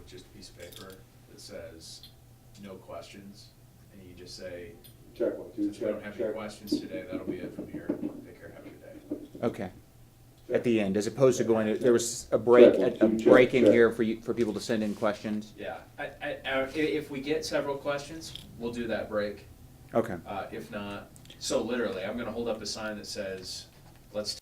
just a piece of paper that says, no questions, and you just say, Check 1, 2, since we don't have any questions today, that'll be it from here. Take care, have a good day. Okay. At the end, as opposed to going, there was a break, a break in here for people to send in questions? Yeah, if we get several questions, we'll do that break. Okay. If not, so literally, I'm gonna hold up a sign that says, let's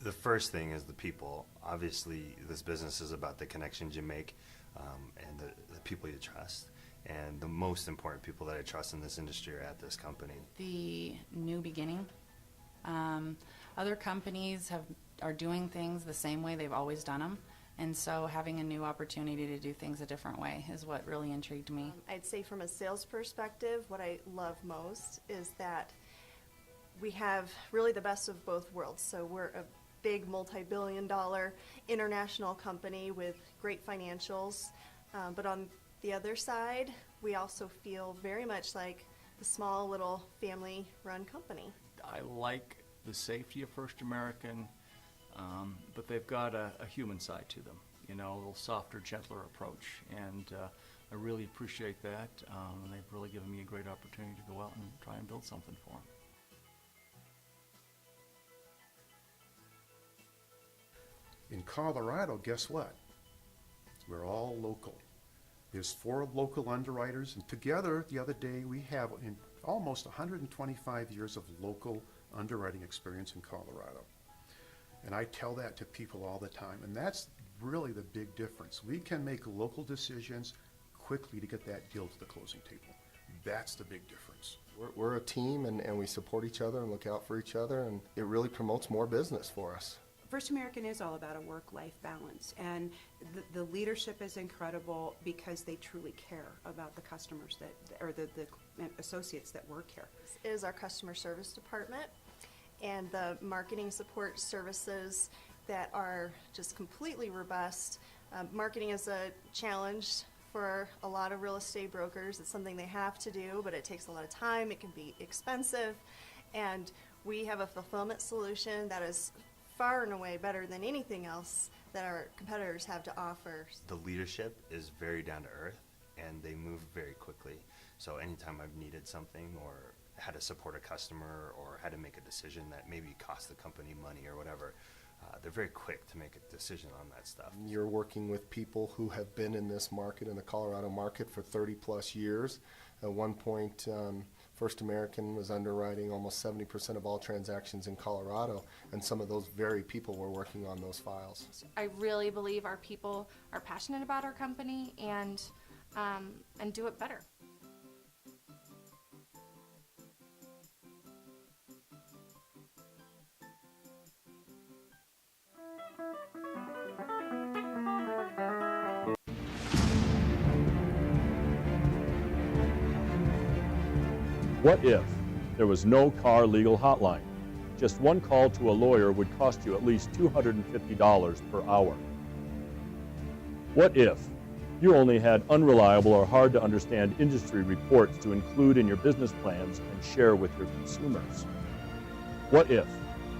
The first thing is the people. Obviously, this business is about the connections you make and the people you trust. And the most important people that I trust in this industry are at this company. The new beginning. Other companies are doing things the same way they've always done them. And so having a new opportunity to do things a different way is what really intrigued me. I'd say from a sales perspective, what I love most is that we have really the best of both worlds. So we're a big multi-billion-dollar international company with great financials, but on the other side, we also feel very much like the small little family-run company. I like the safety of First American, but they've got a human side to them, you know, a little softer, gentler approach, and I really appreciate that, and they've really given me a great opportunity to go out and try and build something for them. In Colorado, guess what? We're all local. There's 4 local underwriters, and together the other day we have almost 125 years of local underwriting experience in Colorado. And I tell that to people all the time, and that's really the big difference. We can make local decisions quickly to get that deal to the closing table. That's the big difference. We're a team, and we support each other and look out for each other, and it really promotes more business for us. First American is all about a work-life balance, and the leadership is incredible because they truly care about the customers or the associates that work here. This is our customer service department, and the marketing support services that are just completely robust. Marketing is a challenge for a lot of real estate brokers. It's something they have to do, but it takes a lot of time. It can be expensive, and we have a fulfillment solution that is far and away better than anything else that our competitors have to offer. The leadership is very down to earth, and they move very quickly. So anytime I've needed something or had to support a customer or had to make a decision that maybe cost the company money or whatever, they're very quick to make a decision on that stuff. You're working with people who have been in this market, in the Colorado market, for 30 plus years. At one point, First American was underwriting almost 70% of all transactions in Colorado, and some of those very people were working on those files. I really believe our people are passionate about our company and do it better. What if there was no car legal hotline? Just one call to a lawyer would cost you at least $250 per hour. What if you only had unreliable or hard to understand industry reports to include in your business plans and share with your consumers? What if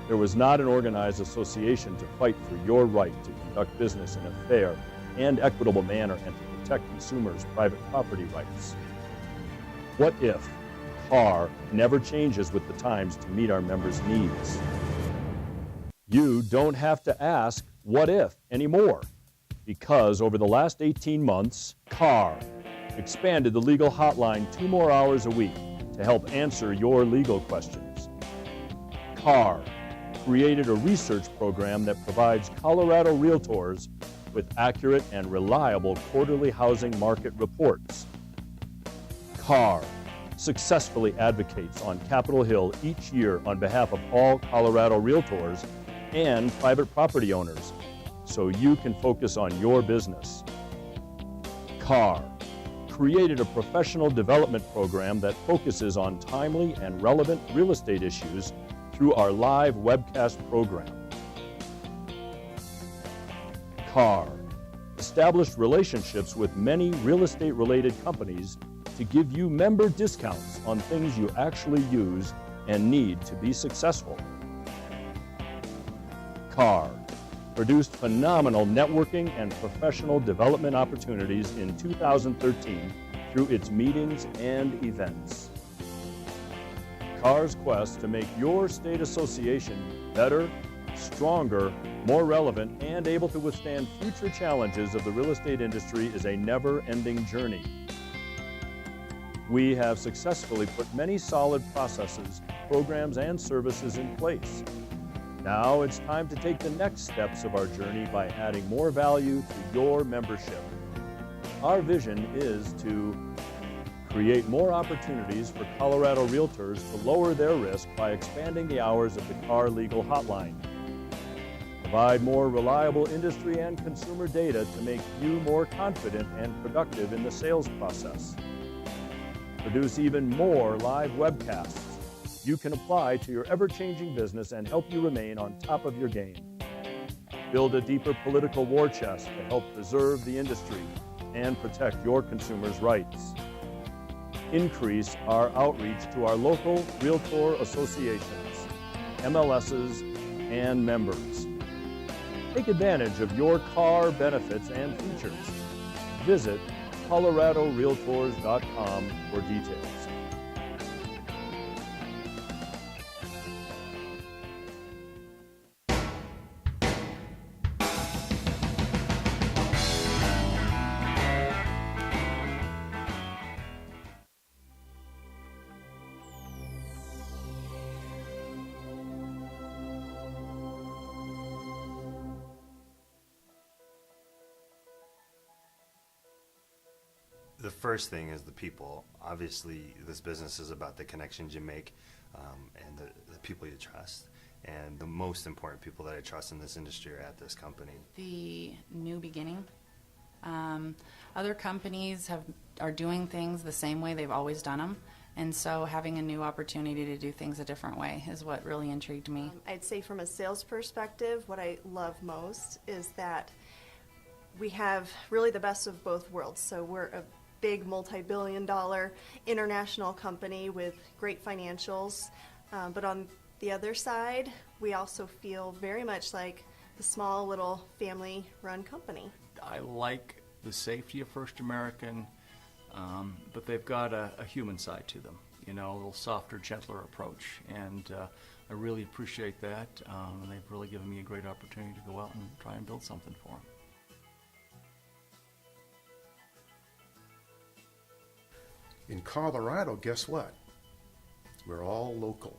there was not an organized association to fight for your right to conduct business in a fair and equitable manner and to protect consumers' private property rights? What if CAR never changes with the times to meet our members' needs? You don't have to ask what if anymore, because over the last 18 months, CAR expanded the legal hotline 2 more hours a week to help answer your legal questions. CAR created a research program that provides Colorado realtors with accurate and reliable quarterly housing market reports. CAR successfully advocates on Capitol Hill each year on behalf of all Colorado realtors and private property owners, so you can focus on your business. CAR created a professional development program that focuses on timely and relevant real estate issues through our live webcast program. CAR established relationships with many real estate related companies to give you member discounts on things you actually use and need to be successful. CAR produced phenomenal networking and professional development opportunities in 2013 through its meetings and events. CAR's quest to make your state association better, stronger, more relevant, and able to withstand future challenges of the real estate industry is a never-ending journey. We have successfully put many solid processes, programs, and services in place. Now it's time to take the next steps of our journey by adding more value to your membership. Our vision is to create more opportunities for Colorado realtors to lower their risk by expanding the hours of the CAR Legal Hotline. Provide more reliable industry and consumer data to make you more confident and productive in the sales process. Produce even more live webcasts you can apply to your ever-changing business and help you remain on top of your game. Build a deeper political war chest to help preserve the industry and protect your consumers' rights. Increase our outreach to our local realtor associations, MLSs, and members. Take advantage of your CAR benefits and features. Visit coloradorealtors.com for details. The first thing is the people. Obviously, this business is about the connections you make and the people you trust. And the most important people that I trust in this industry are at this company. The new beginning. Other companies are doing things the same way they've always done them. And so having a new opportunity to do things a different way is what really intrigued me. I'd say from a sales perspective, what I love most is that we have really the best of both worlds. So we're a big multi-billion-dollar international company with great financials, but on the other side, we also feel very much like the small little family-run company. I like the safety of First American, but they've got a human side to them, you know, a little softer, gentler approach. And I really appreciate that, and they've really given me a great opportunity to go out and try and build something for them. In Colorado, guess what? We're all local.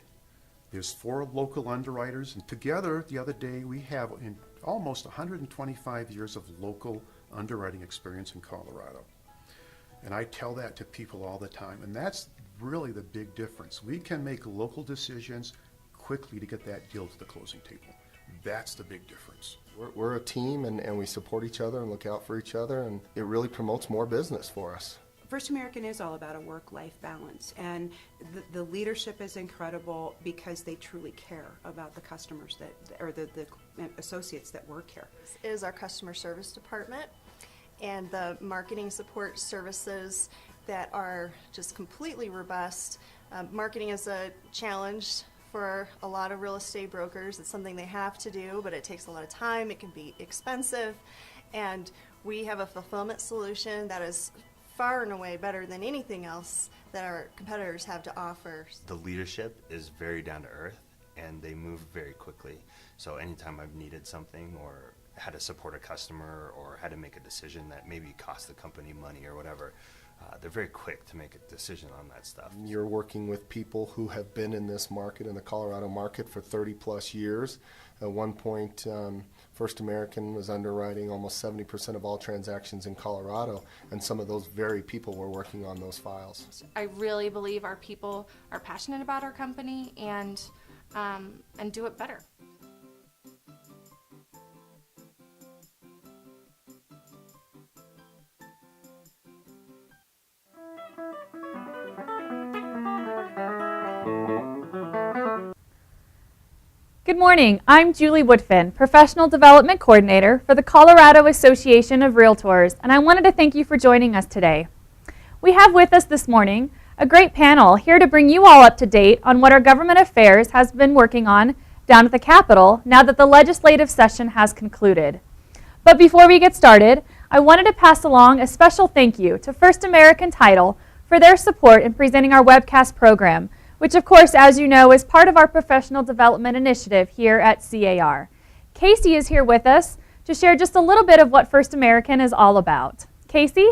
There's 4 local underwriters, and together the other day we have almost 125 years of local underwriting experience in Colorado. And I tell that to people all the time, and that's really the big difference. We can make local decisions quickly to get that deal to the closing table. That's the big difference. We're a team, and we support each other and look out for each other, and it really promotes more business for us. First American is all about a work-life balance, and the leadership is incredible because they truly care about the customers or the associates that work here. This is our customer service department, and the marketing support services that are just completely robust. Marketing is a challenge for a lot of real estate brokers. It's something they have to do, but it takes a lot of time. It can be expensive, and we have a fulfillment solution that is far and away better than anything else that our competitors have to offer. The leadership is very down to earth, and they move very quickly. So anytime I've needed something or had to support a customer or had to make a decision that maybe cost the company money or whatever, they're very quick to make a decision on that stuff. You're working with people who have been in this market, in the Colorado market, for 30 plus years. At one point, First American was underwriting almost 70% of all transactions in Colorado, and some of those very people were working on those files. I really believe our people are passionate about our company and do it better. Good morning. I'm Julie Woodfin, Professional Development Coordinator for the Colorado Association of Realtors, and I wanted to thank you for joining us today. We have with us this morning a great panel here to bring you all up to date on what our government affairs has been working on down at the Capitol now that the legislative session has concluded. But before we get started, I wanted to pass along a special thank you to First American Title for their support in presenting our webcast program, which of course, as you know, is part of our professional development initiative here at CAR. Casey is here with us to share just a little bit of what First American is all about. Casey?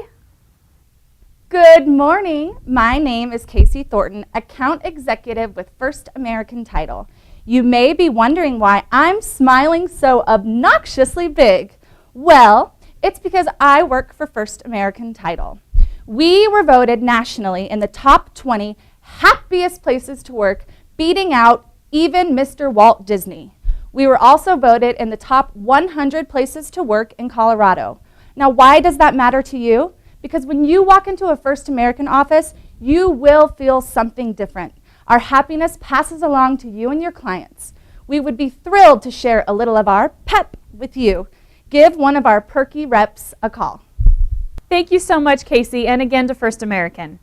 Good morning. My name is Casey Thornton, Account Executive with First American Title. You may be wondering why I'm smiling so obnoxiously big. Well, it's because I work for First American Title. We were voted nationally in the top 20 happiest places to work, beating out even Mr. Walt Disney. We were also voted in the top 100 places to work in Colorado. Now, why does that matter to you? Because when you walk into a First American office, you will feel something different. Our happiness passes along to you and your clients. We would be thrilled to share a little of our pep with you. Give one of our perky reps a call. Thank you so much, Casey, and again to First American.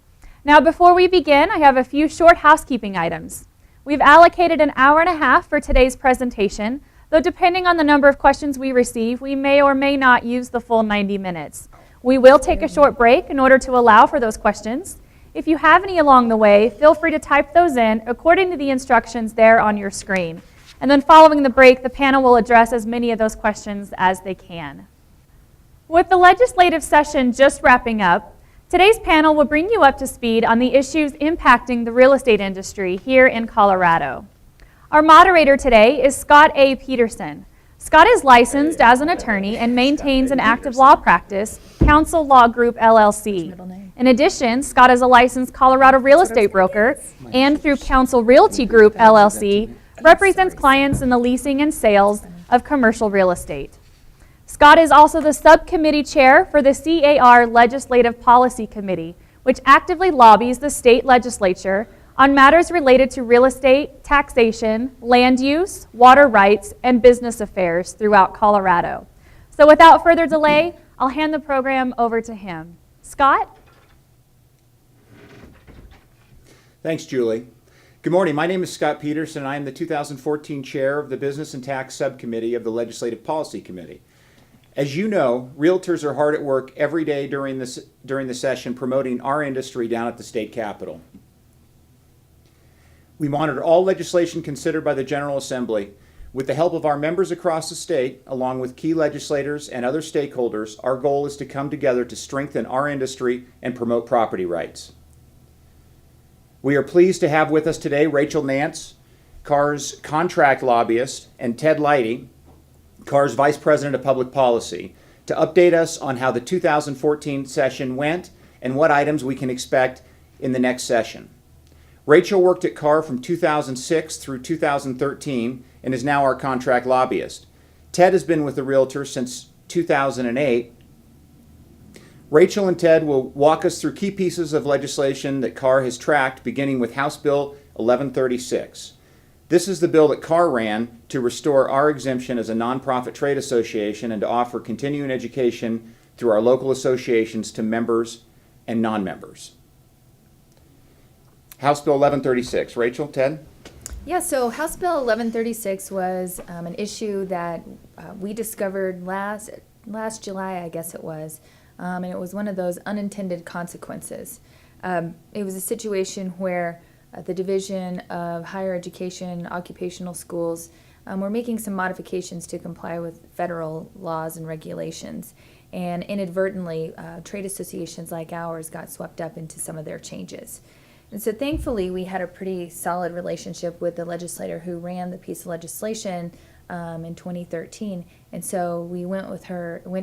Now, before we begin, I have a few short housekeeping items. We've allocated an hour and a half for today's presentation, though depending on the number of questions we receive, we may or may not use the full 90 minutes. We will take a short break in order to allow for those questions. If you have any along the way, feel free to type those in according to the instructions there on your screen. And then following the break, the panel will address as many of those questions as they can. With the legislative session just wrapping up, today's panel will bring you up to speed on the issues impacting the real estate industry here in Colorado. Our moderator today is Scott A. Peterson. Scott is licensed as an attorney and maintains an active law practice, Counsel Law Group LLC. In addition, Scott is a licensed Colorado real estate broker and through Counsel Realty Group LLC represents clients in the leasing and sales of commercial real estate. Scott is also the subcommittee chair for the CAR Legislative Policy Committee, which actively lobbies the state legislature on matters related to real estate, taxation, land use, water rights, and business affairs throughout Colorado. So without further delay, I'll hand the program over to him. Scott? Thanks, Julie. Good morning. My name is Scott Peterson, and I am the 2014 chair of the Business and Tax Subcommittee of the Legislative Policy Committee. As you know, realtors are hard at work every day during the session promoting our industry down at the state capitol. We monitor all legislation considered by the General Assembly. With the help of our members across the state, along with key legislators and other stakeholders, our goal is to come together to strengthen our industry and promote property rights. We are pleased to have with us today Rachel Nance, CAR's contract lobbyist, and Ted Leidy, CAR's Vice President of Public Policy, to update us on how the 2014 session went and what items we can expect in the next session. Rachel worked at CAR from 2006 through 2013 and is now our contract lobbyist. Ted has been with the Realtor since 2008. Rachel and Ted will walk us through key pieces of legislation that CAR has tracked, beginning with House Bill 1136. This is the bill that CAR ran to restore our exemption as a nonprofit trade association and to offer continuing education through our local associations to members and non-members. House Bill 1136. Rachel, Ted? Yeah, so House Bill 1136 was an issue that we discovered last July, I guess it was, and it was one of those unintended consequences. It was a situation where the Division of Higher Education, Occupational Schools, were making some modifications to comply with federal laws and regulations, and inadvertently, trade associations like ours got swept up into some of their changes. And so thankfully, we had a pretty solid relationship with the legislator who ran the piece of legislation in 2013. And so we went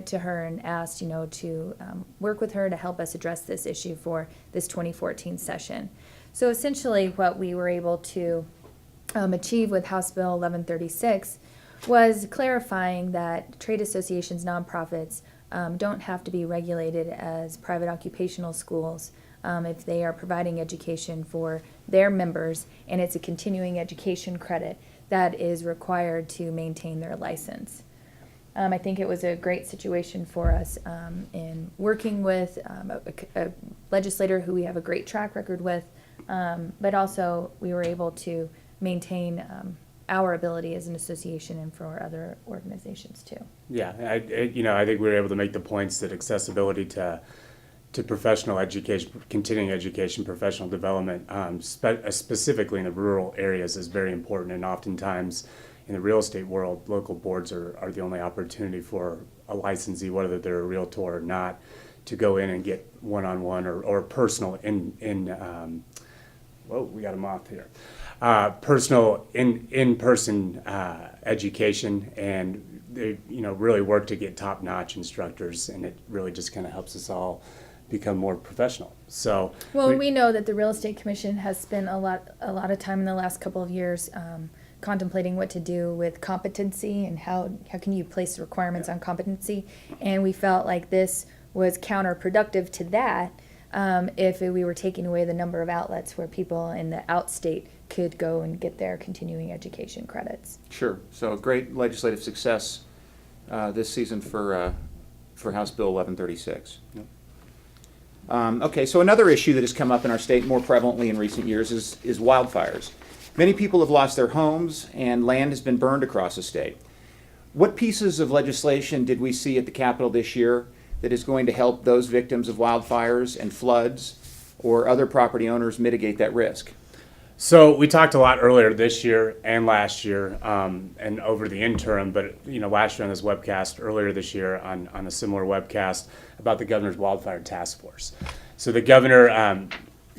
to her and asked, to work with her to help us address this issue for this 2014 session. So essentially, what we were able to achieve with House Bill 1136 was clarifying that trade associations, nonprofits, don't have to be regulated as private occupational schools if they are providing education for their members, and it's a continuing education credit that is required to maintain their license. I think it was a great situation for us in working with a legislator who we have a great track record with, but also we were able to maintain our ability as an association and for other organizations too. Yeah, I think we were able to make the points that accessibility to professional education, continuing education, professional development, specifically in the rural areas, is very important. And oftentimes in the real estate world, local boards are the only opportunity for a licensee, whether they're a realtor or not, to go in and get one-on-one or personal we got a moth here. Personal in-person education, and they really work to get top-notch instructors, and it really just kind of helps us all become more professional. So we know that the Real Estate Commission has spent a lot of time in the last couple of years contemplating what to do with competency and how can you place requirements on competency, and we felt like this was counterproductive to that if we were taking away the number of outlets where people in the outstate could go and get their continuing education credits. Sure. So great legislative success this season for House Bill 1136. Yep. Okay, so another issue that has come up in our state more prevalently in recent years is wildfires. Many people have lost their homes and land has been burned across the state. What pieces of legislation did we see at the Capitol this year that is going to help those victims of wildfires and floods or other property owners mitigate that risk? So we talked a lot earlier this year and last year, and over the interim, but last year on this webcast, earlier this year on a similar webcast about the governor's wildfire task force. So the governor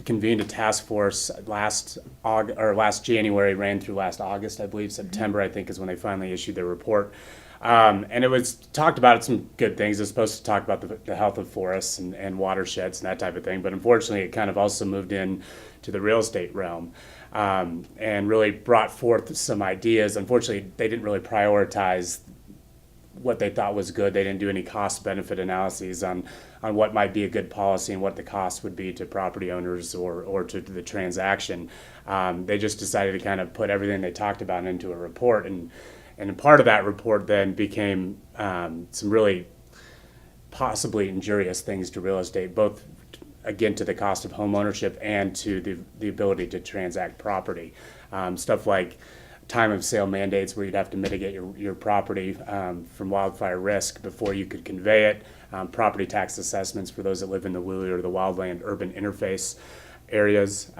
convened a task force last January, ran through last August, I believe. September, I think, is when they finally issued their report. And it was talked about some good things. It's supposed to talk about the health of forests and watersheds and that type of thing. But unfortunately, it kind of also moved in to the real estate realm and really brought forth some ideas. Unfortunately, they didn't really prioritize what they thought was good. They didn't do any cost-benefit analyses on what might be a good policy and what the cost would be to property owners or to the transaction. They just decided to kind of put everything they talked about into a report. And part of that report then became some really possibly injurious things to real estate, both, again, to the cost of home ownership and to the ability to transact property. Stuff like time of sale mandates where you'd have to mitigate your property from wildfire risk before you could convey it, property tax assessments for those that live in the Wheeler or the wildland urban interface areas.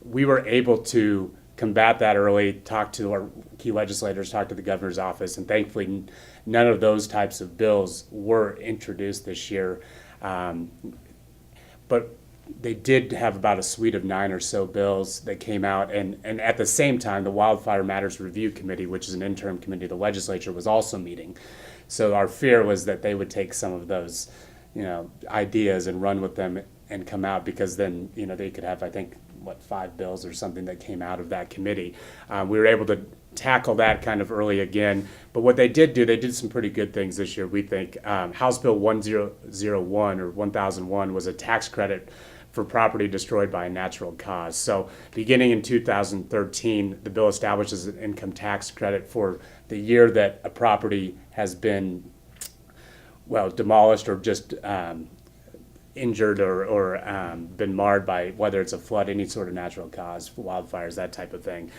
We were able to combat that early, talk to our key legislators, talk to the governor's office, and thankfully none of those types of bills were introduced this year. But they did have about a suite of 9 or so bills that came out, and at the same time, the Wildfire Matters Review Committee, which is an interim committee of the legislature, was also meeting. So our fear was that they would take some of those, ideas and run with them and come out, because then, they could have, I think, 5 bills or something that came out of that committee. We were able to tackle that kind of early again. But what they did some pretty good things this year, we think. House Bill 1001 or 1001 was a tax credit for property destroyed by a natural cause. So beginning in 2013, the bill establishes an income tax credit for the year that a property has been, demolished or just injured or been marred by whether it's a flood, any sort of natural cause, wildfires, that type of thing.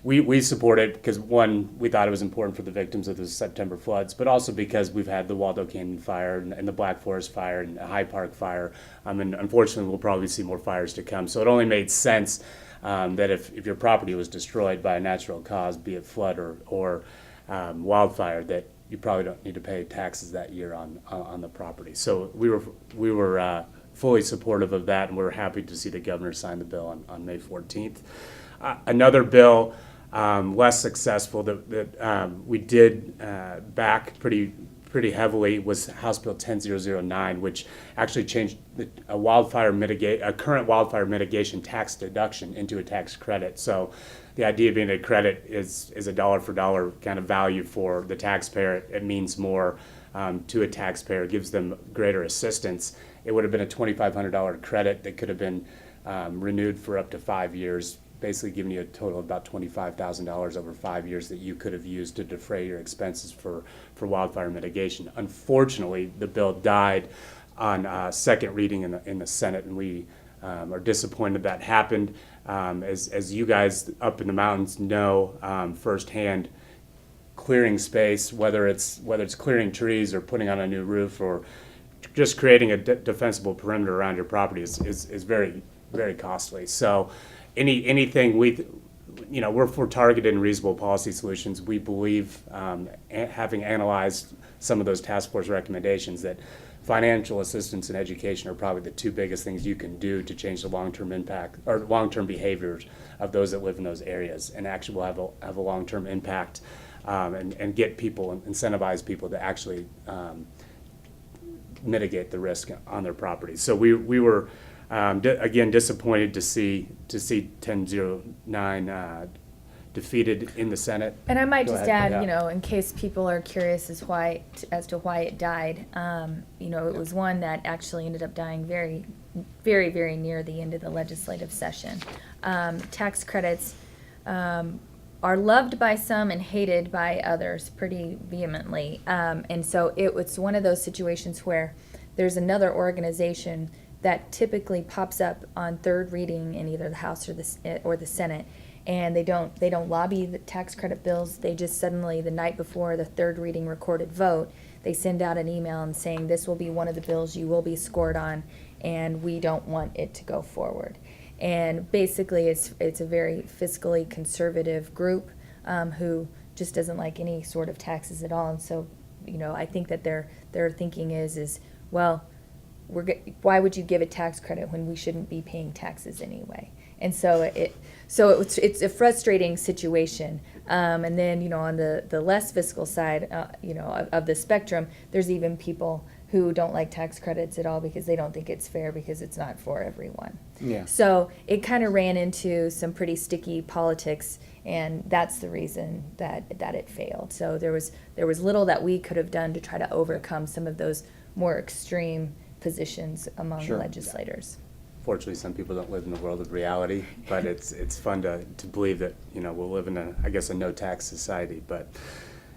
We support it because, one, we thought it was important for the victims of the September floods, but also because we've had the Waldo Canyon fire and the Black Forest fire and the High Park fire. And unfortunately, we'll probably see more fires to come. So it only made sense that if your property was destroyed by a natural cause, be it flood or wildfire, that you probably don't need to pay taxes that year on the property. So we were fully supportive of that, and we're happy to see the governor sign the bill on May 14th. Another bill, less successful, that we did back pretty heavily, was House Bill 10009, which actually changed a current wildfire mitigation tax deduction into a tax credit. So the idea being a credit is a dollar for dollar kind of value for the taxpayer. It means more to a taxpayer, gives them greater assistance. It would have been a $2,500 credit that could have been renewed for up to 5 years, basically giving you a total of about $25,000 over 5 years that you could have used to defray your expenses for wildfire mitigation. Unfortunately, the bill died on second reading in the Senate, and we are disappointed that happened. As you guys up in the mountains know firsthand, clearing space, whether it's clearing trees or putting on a new roof or just creating a defensible perimeter around your property is very, very costly. So anything we're for targeted and reasonable policy solutions. We believe, having analyzed some of those task force recommendations, that financial assistance and education are probably the 2 biggest things you can do to change the long-term impact or long-term behaviors of those that live in those areas, and actually will have a long-term impact and get people and incentivize people to actually mitigate the risk on their properties. So we were again disappointed to see 1009 defeated in the Senate. And I might Go just ahead. add, Yeah. in case people are curious as to why it died, it was one that actually ended up dying very, very, very near the end of the legislative session. Tax credits are loved by some and hated by others pretty vehemently. And so it was one of those situations where there's another organization that typically pops up on third reading in either the House or the Senate, and they don't lobby the tax credit bills. They just suddenly, the night before the third reading recorded vote, they send out an email and saying this will be one of the bills you will be scored on, and we don't want it to go forward. And basically, it's a very fiscally conservative group who just doesn't like any sort of taxes at all. And so, I think that their thinking is well, why would you give a tax credit when we shouldn't be paying taxes anyway? And so it's a frustrating situation. And then on the less fiscal side, of the spectrum, there's even people who don't like tax credits at all because they don't think it's fair because it's not for everyone. Yeah. So it kind of ran into some pretty sticky politics, and that's the reason that it failed. So there was little that we could have done to try to overcome some of those more extreme positions among Sure. legislators. Fortunately, some people don't live in the world of reality, but it's fun to believe that we'll live in a no tax society. But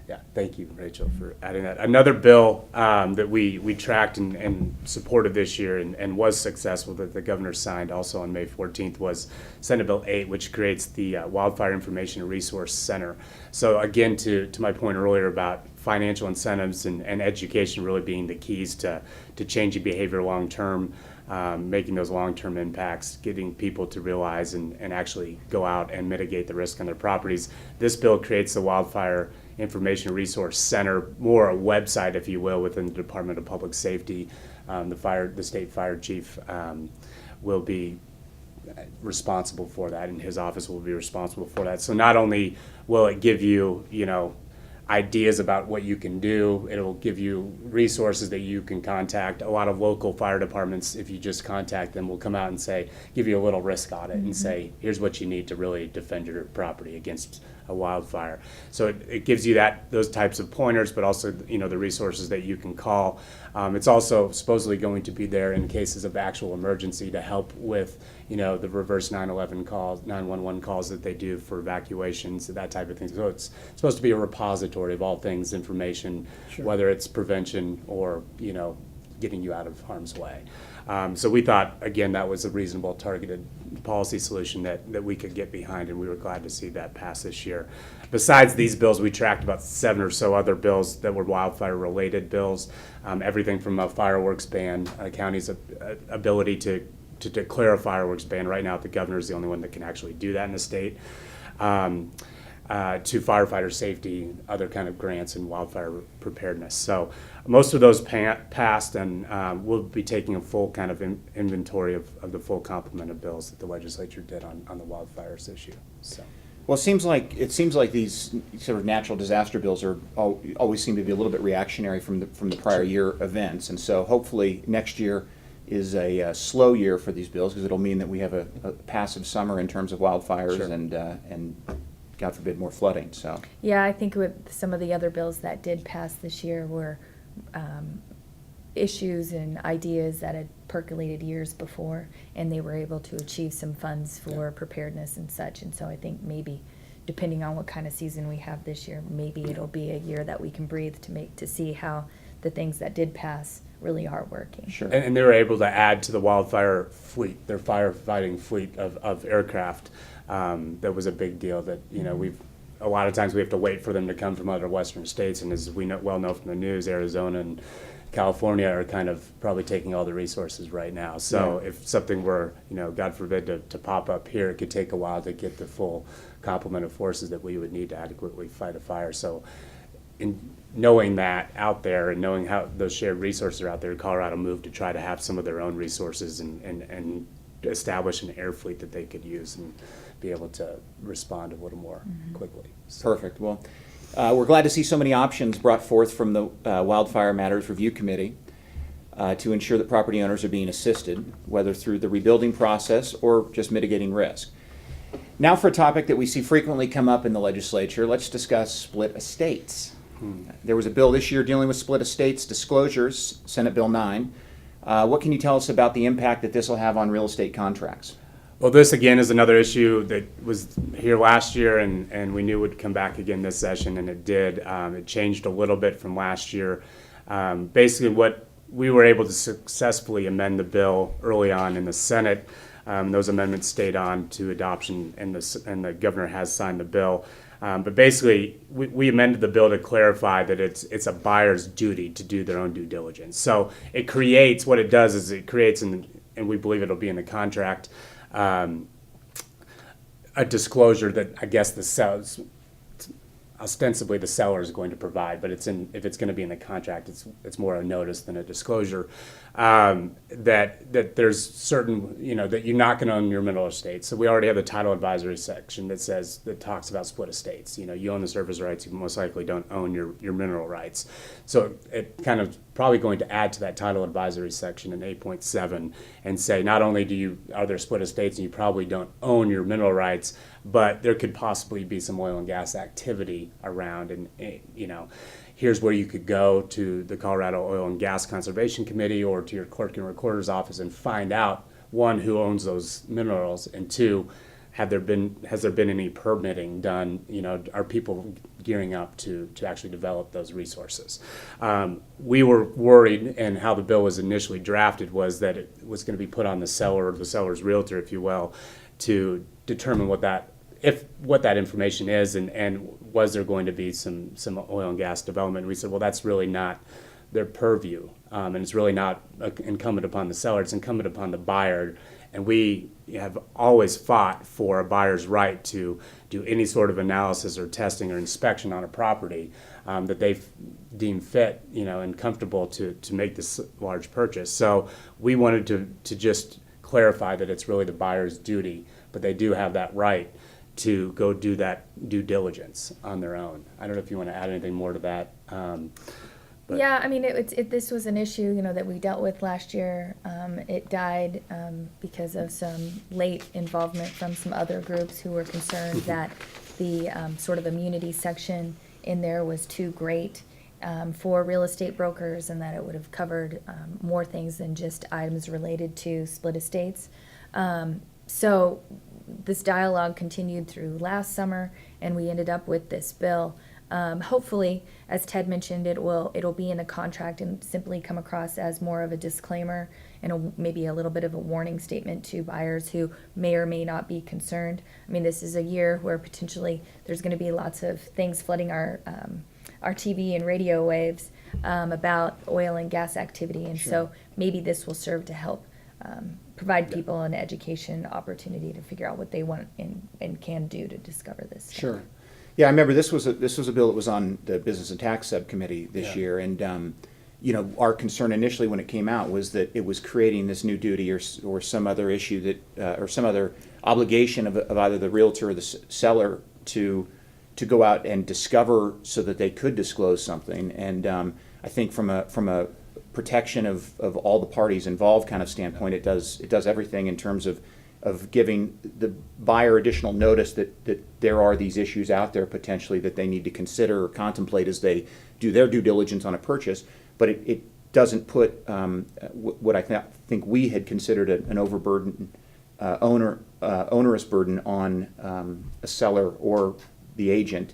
yeah, thank you, Rachel, for adding that. Another bill that we tracked and supported this year and was successful that the governor signed also on May 14th was Senate Bill 8, which creates the Wildfire Information and Resource Center. So again, to my point earlier about financial incentives and education really being the keys to changing behavior long term. making those long-term impacts, getting people to realize and actually go out and mitigate the risk on their properties. This bill creates the Wildfire Information Resource Center, more a website, if you will, within the Department of Public Safety. The state fire chief will be responsible for that, and his office will be responsible for that. So not only will it give you, ideas about what you can do, it'll give you resources that you can contact. A lot of local fire departments, if you just contact them, will come out and say, give you a little risk audit and say, here's what you need to really defend your property against a wildfire. So it gives you those types of pointers, but also the resources that you can call. It's also supposedly going to be there in cases of actual emergency to help with the reverse 911 calls, 911 calls that they do for evacuations, that type of thing. So it's supposed to be a repository of all things information, whether it's prevention or getting you out of harm's way. So we thought, again, that was a reasonable targeted policy solution that we could get behind, and we were glad to see that pass this year. Besides these bills, we tracked about 7 or so other bills that were wildfire-related bills, everything from a fireworks ban, a county's ability to declare a fireworks ban. Right now, the governor is the only one that can actually do that in the state, to firefighter safety, other kind of grants, and wildfire preparedness. So most of those passed, and we'll be taking a full kind of inventory of the full complement of bills that the legislature did on the wildfires issue. So. Well, it seems like these sort of natural disaster bills are always seem to be a little bit reactionary from the prior year events, and so hopefully next year is a slow year for these bills, because it'll mean that we have a passive summer in terms of wildfires and God forbid more flooding. So yeah, I think with some of the other bills that did pass this year were issues and ideas that had percolated years before, and they were able to achieve some funds for preparedness and such. And so I think maybe, depending on what kind of season we have this year, maybe it'll be a year that we can breathe to see how the things that did pass really are working. Sure. And they were able to add to the wildfire fleet, their firefighting fleet of aircraft. That was a big deal that, a lot of times we have to wait for them to come from other western states, and as we well know from the news, Arizona and California are kind of probably taking all the resources right now. So if something were, God forbid, to pop up here, it could take a while to get the full complement of forces that we would need to adequately fight a fire. So in knowing that out there and knowing how those shared resources are out there, Colorado moved to try to have some of their own resources and establish an air fleet that they could use and be able to respond a little more quickly. So. Perfect. Well, we're glad to see so many options brought forth from the Wildfire Matters Review Committee to ensure that property owners are being assisted, whether through the rebuilding process or just mitigating risk. Now for a topic that we see frequently come up in the legislature, let's discuss split estates. There was a bill this year dealing with split estates disclosures, Senate Bill 9. What can you tell us about the impact that this will have on real estate contracts? Well, this again is another issue that was here last year, and we knew would come back again this session, and it did. It changed a little bit from last year. Basically, what we were able to successfully amend the bill early on in the Senate. Those amendments stayed on to adoption, and the governor has signed the bill. But basically, we amended the bill to clarify that it's a buyer's duty to do their own due diligence. So it creates, what it does is it creates, and we believe it'll be in the contract, a disclosure that I guess ostensibly the seller is going to provide, but if it's going to be in the contract, it's more a notice than a disclosure, that there's certain, that you're not going to own your mineral estate. So we already have the title advisory section that talks about split estates. You own the surface rights, you most likely don't own your mineral rights. So it kind of probably going to add to that title advisory section in 8.7 and say not only are there split estates and you probably don't own your mineral rights, but there could possibly be some oil and gas activity around, and here's where you could go to the Colorado Oil and Gas Conservation Committee or to your clerk and recorder's office and find out, one, who owns those minerals, and two, has there been any permitting done? Are people gearing up to actually develop those resources? We were worried, and how the bill was initially drafted was that it was going to be put on the seller or the seller's realtor, if you will, to determine what that information is, and was there going to be some oil and gas development. And we said, well, that's really not their purview. And it's really not incumbent upon the seller, it's incumbent upon the buyer. And we have always fought for a buyer's right to do any sort of analysis or testing or inspection on a property that they deem fit, and comfortable to make this large purchase. So we wanted to just clarify that it's really the buyer's duty, but they do have that right to go do that due diligence on their own. I don't know if you want to add anything more to that. But yeah, I mean, this was an issue, that we dealt with last year. It died because of some late involvement from some other groups who were concerned that the sort of immunity section in there was too great for real estate brokers, and that it would have covered more things than just items related to split estates. So this dialogue continued through last summer, and we ended up with this bill. Hopefully, as Ted mentioned, it'll be in a contract and simply come across as more of a disclaimer and maybe a little bit of a warning statement to buyers who may or may not be concerned. I mean, this is a year where potentially there's going to be lots of things flooding our TV and radio waves about oil and gas activity, and so maybe this will serve to help provide people an education opportunity to figure out what they want and can do to discover this. Sure. Yeah, I remember this was a bill that was on the Business and Tax Subcommittee this year, and our concern initially when it came out was that it was creating this new duty or some other issue that or some other obligation of either the realtor or the seller to go out and discover so that they could disclose something. And I think from a protection of all the parties involved kind of standpoint, it does everything in terms of giving the buyer additional notice that there are these issues out there potentially that they need to consider or contemplate as they do their due diligence on a purchase. But it doesn't put what I think we had considered an overburden, onerous burden on a seller or the agent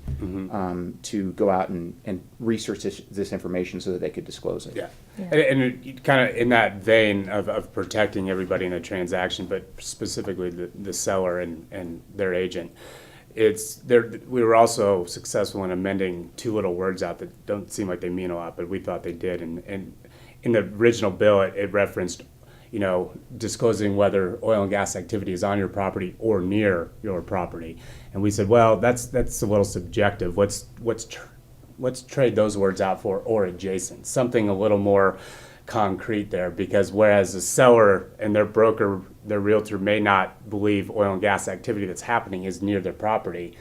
to go out and research this information so that they could disclose it. Yeah. And kind of in that vein of protecting everybody in a transaction, but specifically the seller and their agent, we were also successful in amending two little words out that don't seem like they mean a lot, but we thought they did. And in the original bill, it referenced, disclosing whether oil and gas activity is on your property or near your property. And we said, well, that's a little subjective. Let's trade those words out for or adjacent, something a little more concrete there, because whereas the seller and their broker, their realtor may not believe oil and gas activity that's happening is near their property,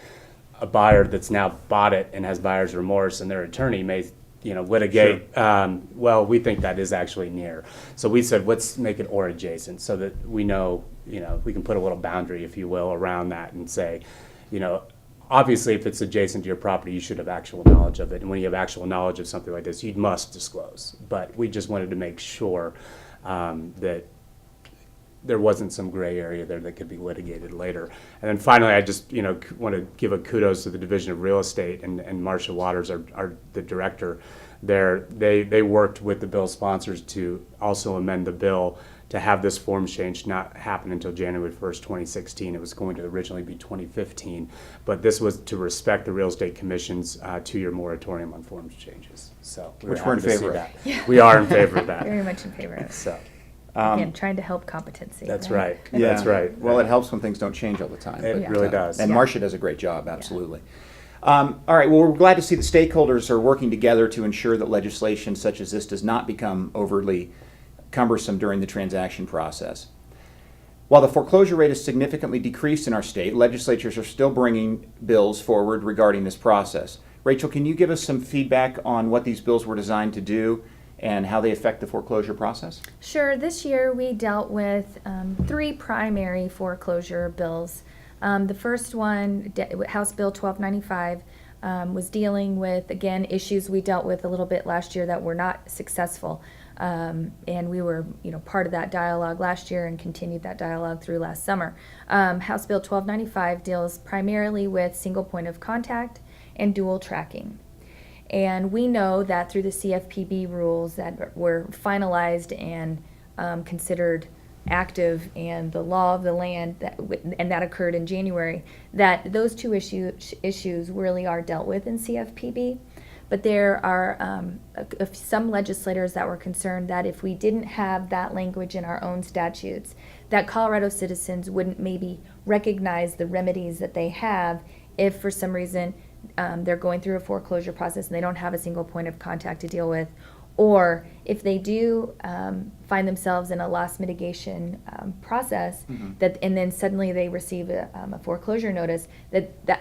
a buyer that's now bought it and has buyer's remorse and their attorney may litigate, well, we think that is actually near. So we said, let's make it or adjacent so that we know, we can put a little boundary, if you will, around that and say, obviously, if it's adjacent to your property, you should have actual knowledge of it. And when you have actual knowledge of something like this, you must disclose. But we just wanted to make sure that there wasn't some gray area there that could be litigated later. And then finally, I just want to give a kudos to the Division of Real Estate and Marcia Waters, our the director there. They worked with the bill sponsors to also amend the bill to have this forms change not happen until January 1st, 2016. It was going to originally be 2015, but this was to respect the Real Estate Commission's 2-year moratorium on forms changes. So which we're in favor of. Yeah. We are in favor of that. Very much in favor of it. So. Again, trying to help competency. That's right. Yeah. That's right. Well, it helps when things don't change all the time. It really does. And Marcia does a great job, absolutely. All right, well, we're glad to see the stakeholders are working together to ensure that legislation such as this does not become overly cumbersome during the transaction process. While the foreclosure rate has significantly decreased in our state, legislatures are still bringing bills forward regarding this process. Rachel, can you give us some feedback on what these bills were designed to do and how they affect the foreclosure process? Sure. This year we dealt with 3 primary foreclosure bills. The first one, House Bill 1295, was dealing with, again, issues we dealt with a little bit last year that were not successful. And we were, part of that dialogue last year and continued that dialogue through last summer. House Bill 1295 deals primarily with single point of contact and dual tracking. And we know that through the CFPB rules that were finalized and considered active and the law of the land, that occurred in January, that those two issues really are dealt with in CFPB. But there are some legislators that were concerned that if we didn't have that language in our own statutes, that Colorado citizens wouldn't maybe recognize the remedies that they have if for some reason they're going through a foreclosure process and they don't have a single point of contact to deal with, or if they do find themselves in a loss mitigation process, and then suddenly they receive a foreclosure notice,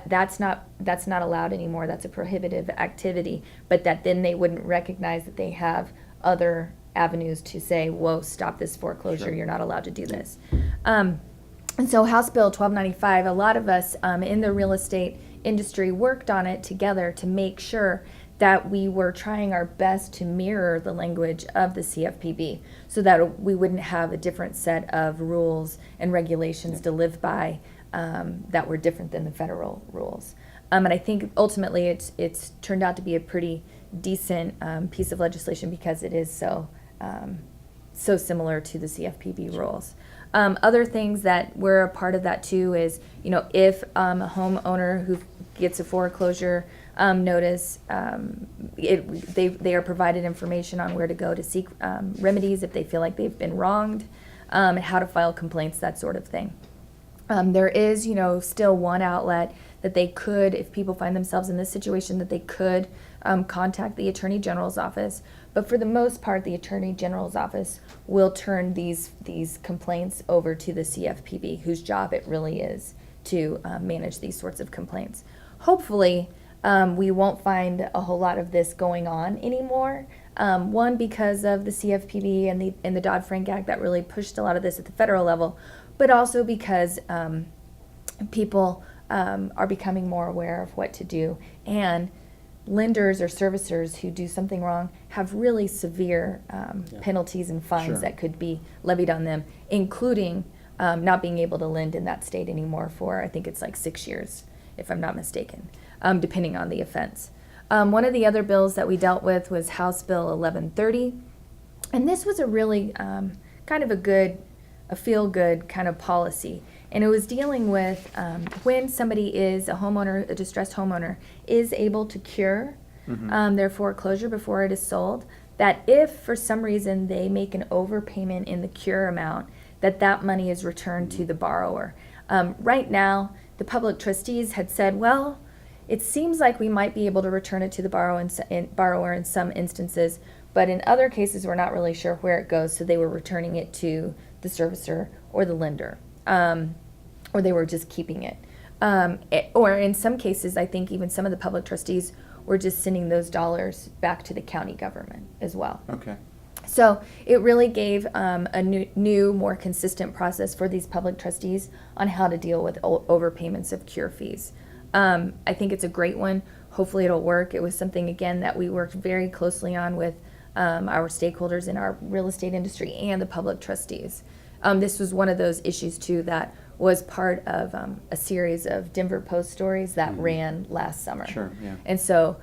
that's not allowed anymore. That's a prohibitive activity. But that then they wouldn't recognize that they have other avenues to say, whoa, stop this foreclosure. Sure. You're not allowed to do this. And so House Bill 1295, a lot of us in the real estate industry worked on it together to make sure that we were trying our best to mirror the language of the CFPB so that we wouldn't have a different set of rules and regulations to live by that were different than the federal rules. And I think ultimately it's turned out to be a pretty decent piece of legislation because it is so similar to the CFPB rules. Other things that were a part of that too is, if a homeowner who gets a foreclosure notice, they are provided information on where to go to seek remedies if they feel like they've been wronged, how to file complaints, that sort of thing. There is, still one outlet that they could, if people find themselves in this situation, that they could contact the Attorney General's office. But for the most part, the Attorney General's office will turn these complaints over to the CFPB, whose job it really is to manage these sorts of complaints. Hopefully, we won't find a whole lot of this going on anymore. One, because of the CFPB and the Dodd-Frank Act that really pushed a lot of this at the federal level, but also because people are becoming more aware of what to do, and lenders or servicers who do something wrong have really severe penalties and fines Sure. that could be levied on them, including not being able to lend in that state anymore for, I think it's like 6 years, if I'm not mistaken, depending on the offense. One of the other bills that we dealt with was House Bill 1130, and this was a really kind of a feel-good kind of policy. And it was dealing with when somebody is a homeowner, a distressed homeowner, is able to cure their foreclosure before it is sold, that if for some reason they make an overpayment in the cure amount, that money is returned to the borrower. Right now, the public trustees had said, well, it seems like we might be able to return it to the borrower in some instances, but in other cases we're not really sure where it goes, so they were returning it to the servicer or the lender. Or they were just keeping it. Or in some cases, I think even some of the public trustees were just sending those dollars back to the county government as well. Okay. So it really gave a new, more consistent process for these public trustees on how to deal with overpayments of cure fees. I think it's a great one. Hopefully it'll work. It was something, again, that we worked very closely on with our stakeholders in our real estate industry and the public trustees. This was one of those issues, too, that was part of a series of Denver Post stories that ran last summer. Sure, yeah. And so,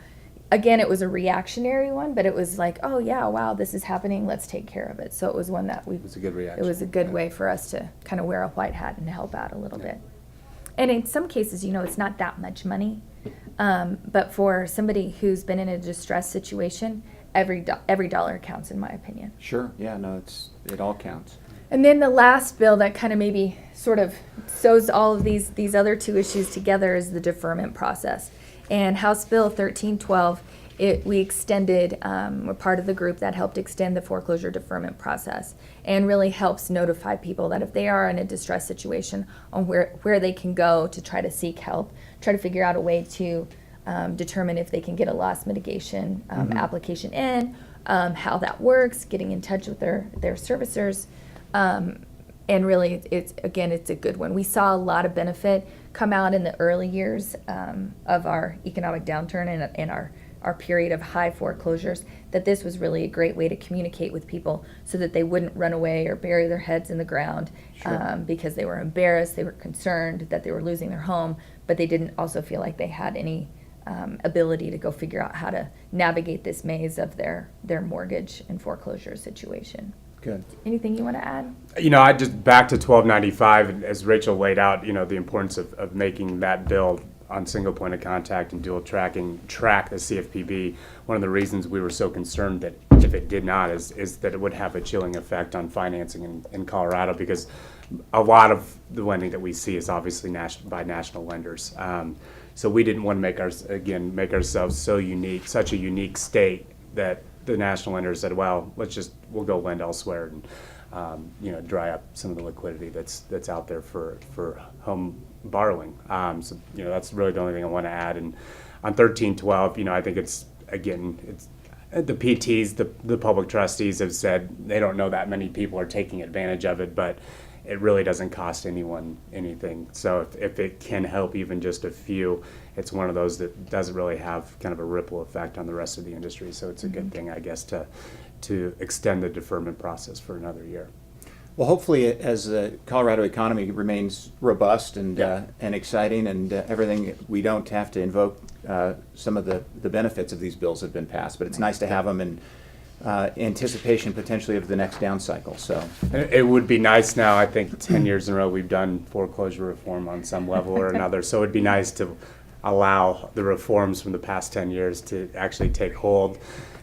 again, it was a reactionary one, but it was like, oh, yeah, wow, this is happening. Let's take care of it. So it was one that It was a good reaction. it was a good way for us to kind of wear a white hat and help out a little bit. And in some cases, it's not that much money. But for somebody who's been in a distressed situation, every dollar counts, in my opinion. Sure, yeah, no, it all counts. And then the last bill that kind of maybe sort of sews all of these other two issues together is the deferment process. And House Bill 1312, we extended, we're part of the group that helped extend the foreclosure deferment process and really helps notify people that if they are in a distressed situation on where they can go to try to seek help, try to figure out a way to determine if they can get a loss mitigation application in, how that works, getting in touch with their servicers. And really, it's a good one. We saw a lot of benefit come out in the early years of our economic downturn and our period of high foreclosures, that this was really a great way to communicate with people so that they wouldn't run away or bury their heads in the ground because they were embarrassed, they were concerned that they were losing their home, but they didn't also feel like they had any ability to go figure out how to navigate this maze of their mortgage and foreclosure situation. Good. Anything you want to add? I just back to 1295, as Rachel laid out, the importance of making that bill on single point of contact and dual tracking track the CFPB. One of the reasons we were so concerned that if it did not is that it would have a chilling effect on financing in Colorado, because a lot of the lending that we see is obviously by national lenders. So we didn't want to make ourselves so unique, such a unique state, that the national lenders said, well, we'll go lend elsewhere and dry up some of the liquidity that's out there for home borrowing. So that's really the only thing I want to add. And on 1312, I think it's the PTs, the public trustees have said they don't know that many people are taking advantage of it, but it really doesn't cost anyone anything. So if it can help even just a few, it's one of those that doesn't really have kind of a ripple effect on the rest of the industry. So it's a good thing, I guess, to extend the deferment process for another year. Well, hopefully, as the Colorado economy remains robust and exciting and everything, we don't have to invoke some of the benefits of these bills that have been passed. But it's nice to have them in anticipation potentially of the next down cycle. So it would be nice now. I think 10 years in a row we've done foreclosure reform on some level or another. So it'd be nice to allow the reforms from the past 10 years to actually take hold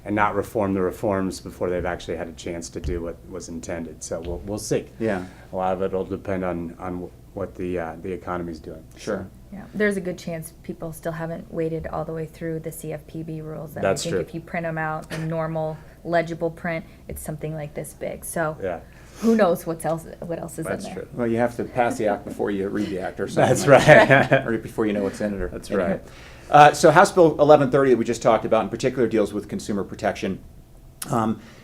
and not reform the reforms before they've actually had a chance to do what was intended. So we'll see. Yeah, a lot of it will depend on what the economy's doing. Sure. Yeah, there's a good chance people still haven't waded all the way through the CFPB rules. And That's I think true. if you print them out in normal, legible print, it's something like this big. So Yeah. who knows what else is That's in there. true. Well, you have to pass the act before you read the act or something. That's like right. that. Or before you know what's in it. That's Anyway. right. So House Bill 1130 that we just talked about in particular deals with consumer protection.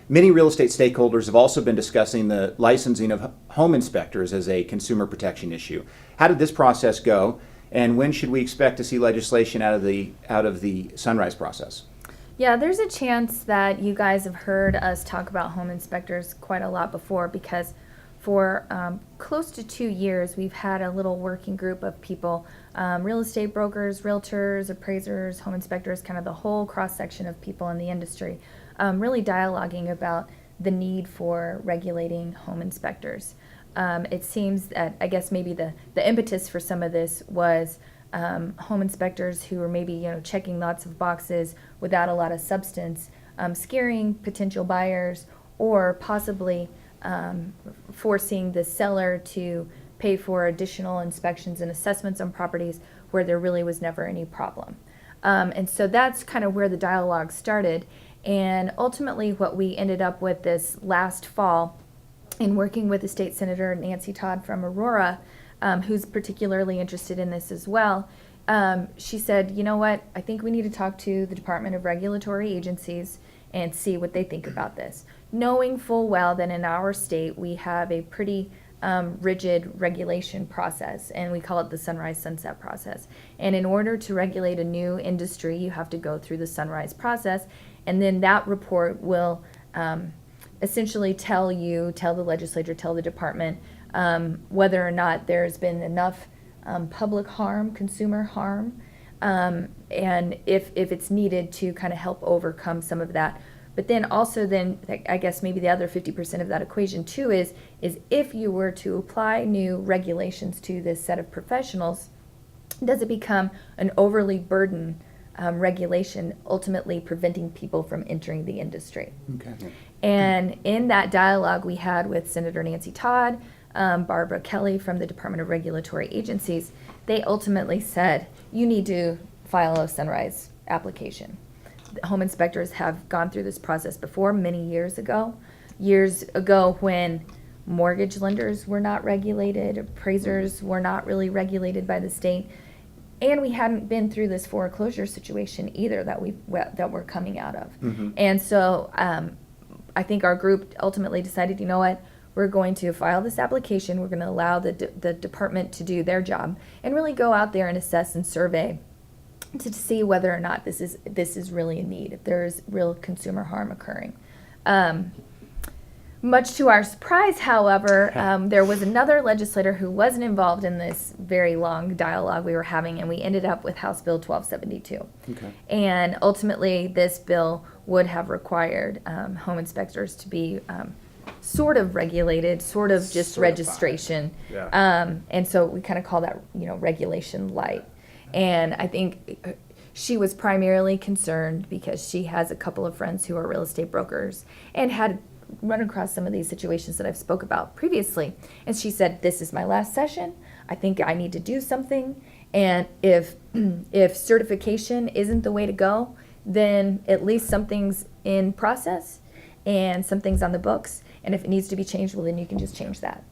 Many real estate stakeholders have also been discussing the licensing of home inspectors as a consumer protection issue. How did this process go, and when should we expect to see legislation out of the Sunrise process? Yeah, there's a chance that you guys have heard us talk about home inspectors quite a lot before, because for close to 2 years we've had a little working group of people, real estate brokers, realtors, appraisers, home inspectors, kind of the whole cross-section of people in the industry, really dialoguing about the need for regulating home inspectors. It seems that, I guess maybe the impetus for some of this was home inspectors who were maybe checking lots of boxes without a lot of substance, scaring potential buyers, or possibly forcing the seller to pay for additional inspections and assessments on properties where there really was never any problem. And so that's kind of where the dialogue started. And ultimately what we ended up with this last fall, in working with the state senator Nancy Todd from Aurora, who's particularly interested in this as well, she said, you know what, I think we need to talk to the Department of Regulatory Agencies and see what they think about this. Knowing full well that in our state we have a pretty rigid regulation process, and we call it the Sunrise Sunset process. And in order to regulate a new industry, you have to go through the Sunrise process, and then that report will essentially tell the legislature, tell the department whether or not there's been enough public harm, consumer harm, and if it's needed to kind of help overcome some of that. But then also I guess maybe the other 50% of that equation too is if you were to apply new regulations to this set of professionals, does it become an overly burdened regulation, ultimately preventing people from entering the industry? Okay. And in that dialogue we had with Senator Nancy Todd, Barbara Kelly from the Department of Regulatory Agencies, they ultimately said, you need to file a Sunrise application. The home inspectors have gone through this process before, many years ago when mortgage lenders were not regulated, appraisers were not really regulated by the state, and we hadn't been through this foreclosure situation either that we're coming out of. Mm-hmm. And so I think our group ultimately decided, you know what, we're going to file this application, we're going to allow the department to do their job and really go out there and assess and survey to see whether or not this is really a need, if there is real consumer harm occurring. Much to our surprise, however, there was another legislator who wasn't involved in this very long dialogue we were having, and we ended up with House Bill 1272. Okay. And ultimately, this bill would have required home inspectors to be sort of regulated, sort of just Certified. registration. Yeah. And so we kind of call that, regulation light. And I think she was primarily concerned because she has a couple of friends who are real estate brokers and had run across some of these situations that I've spoke about previously. And she said, this is my last session. I think I need to do something. And if certification isn't the way to go, then at least something's in process and something's on the books. And if it needs to be changed, well, then you can just change that.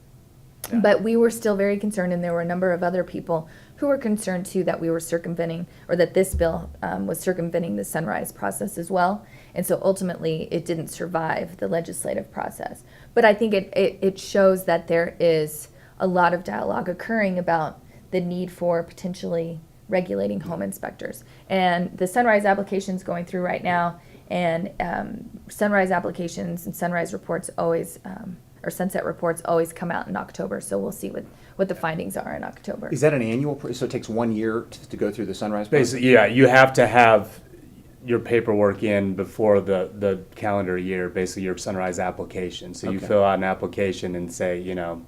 Yeah. But we were still very concerned, and there were a number of other people who were concerned too that we were circumventing, or that this bill was circumventing the sunrise process as well. And so ultimately, it didn't survive the legislative process. But I think it shows that there is a lot of dialogue occurring about the need for potentially regulating home inspectors. And the sunrise applications going through right now, and sunrise applications and sunrise reports always, or sunset reports always come out in October. So we'll see what the findings are in October. Is that an annual, so it takes 1 year to go through the sunrise process? Basically, yeah, you have to have your paperwork in before the calendar year, basically your sunrise application. So you fill out an application and say, you know,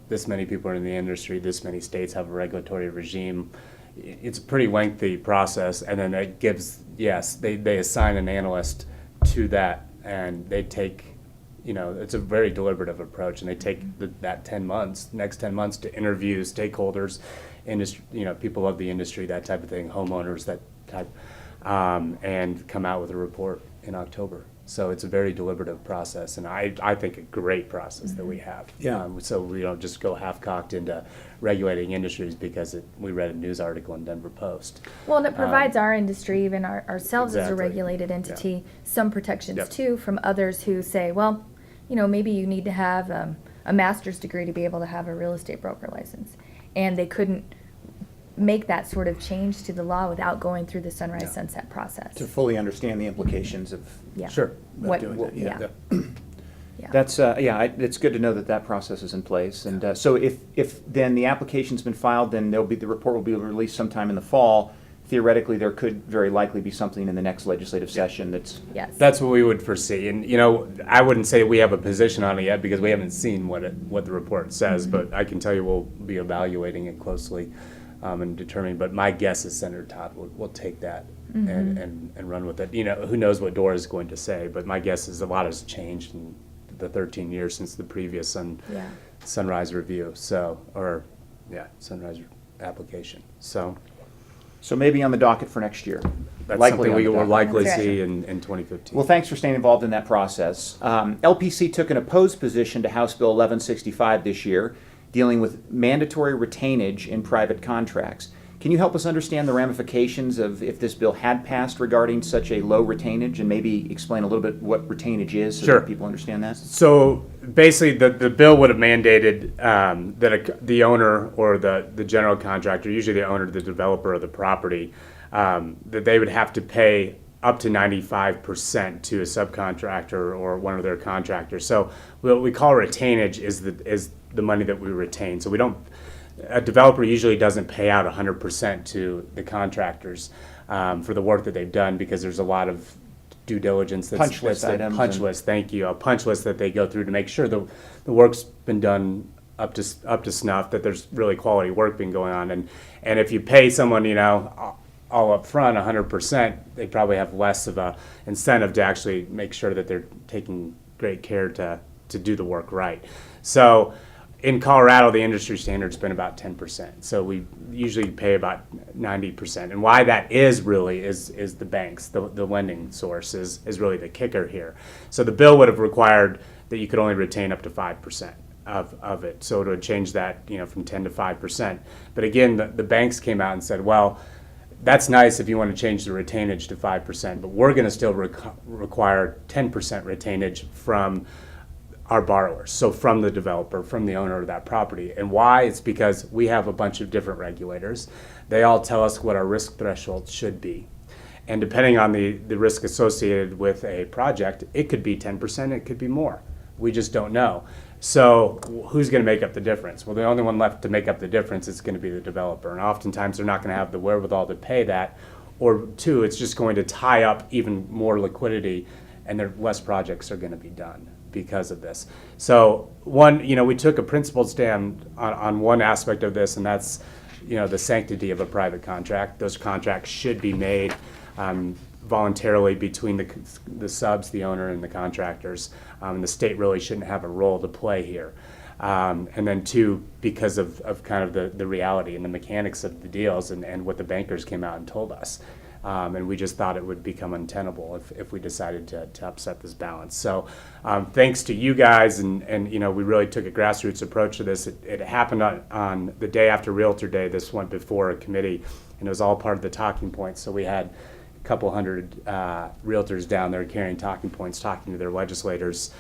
this many people are in the industry, this many states have a regulatory regime. It's a pretty lengthy process, and then it gives, yes, they assign an analyst to that, and they take, you know, it's a very deliberative approach, and they take that 10 months, next 10 months to interview stakeholders, industry, you know, people of the industry, that type of thing, homeowners, that type, and come out with a report in October. So it's a very deliberative process, and I think a great process that we have. Yeah. So we don't just go half-cocked into regulating industries because we read a news article in Denver Post. Well, and it provides our industry, even ourselves as a Exactly. regulated entity, Yeah. some protections Yep. too from others who say, well, you know, maybe you need to have a master's degree to be able to have a real estate broker license. And they couldn't make that sort of change to the law without going through the sunrise sunset process. To fully understand the implications of Yeah. Sure. doing that. Yeah. Yeah. That's it's good to know that process is in place. And so if then the application's been filed, then the report will be released sometime in the fall. Theoretically, there could very likely be something in the next legislative session that's. Yes. That's what we would foresee. And, you know, I wouldn't say we have a position on it yet because we haven't seen what the report says, but I can tell you we'll be evaluating it closely and determining. But my guess is Senator Todd will take that and run with it. You know, who knows what Dora is going to say, but my guess is a lot has changed in the 13 years since the previous sunrise review. So, sunrise application. So maybe on the docket for next year. That's Likely something on we the will docket. likely That's right. see in 2015. Well, thanks for staying involved in that process. LPC took an opposed position to House Bill 1165 this year, dealing with mandatory retainage in private contracts. Can you help us understand the ramifications of if this bill had passed regarding such a low retainage, and maybe explain a little bit what retainage is so Sure. that people understand that? So basically, the bill would have mandated that the owner or the general contractor, usually the owner, the developer of the property, that they would have to pay up to 95% to a subcontractor or one of their contractors. So what we call retainage is the money that we retain. So a developer usually doesn't pay out 100% to the contractors for the work that they've done because there's a lot of due diligence. Punch list items. Punch list, thank you. A punch list that they go through to make sure the work's been done up to snuff, that there's really quality work being going on. And if you pay someone, you know, all up front 100%, they probably have less of a incentive to actually make sure that they're taking great care to do the work right. So in Colorado, the industry standard's been about 10%. So we usually pay about 90%. And why that is really is the banks, the lending source is really the kicker here. So the bill would have required that you could only retain up to 5% of it. So it would change that, you know, from 10 to 5%. But again, the banks came out and said, well, that's nice if you want to change the retainage to 5%, but we're going to still require 10% retainage from our borrowers, so from the developer, from the owner of that property. And why? It's because we have a bunch of different regulators. They all tell us what our risk threshold should be. And depending on the risk associated with a project, it could be 10%, it could be more. We just don't know. So who's going to make up the difference? Well, the only one left to make up the difference is going to be the developer. And oftentimes they're not going to have the wherewithal to pay that. Or two, it's just going to tie up even more liquidity and less projects are going to be done because of this. So one, you know, we took a principled stand on one aspect of this, and that's the sanctity of a private contract. Those contracts should be made voluntarily between the subs, the owner, and the contractors. The state really shouldn't have a role to play here. And then two, because of kind of the reality and the mechanics of the deals and what the bankers came out and told us. And we just thought it would become untenable if we decided to upset this balance. So thanks to you guys, and we really took a grassroots approach to this. It happened on the day after Realtor Day. This went before a committee, and it was all part of the talking points. So we had a couple hundred realtors down there carrying talking points, talking to their legislators,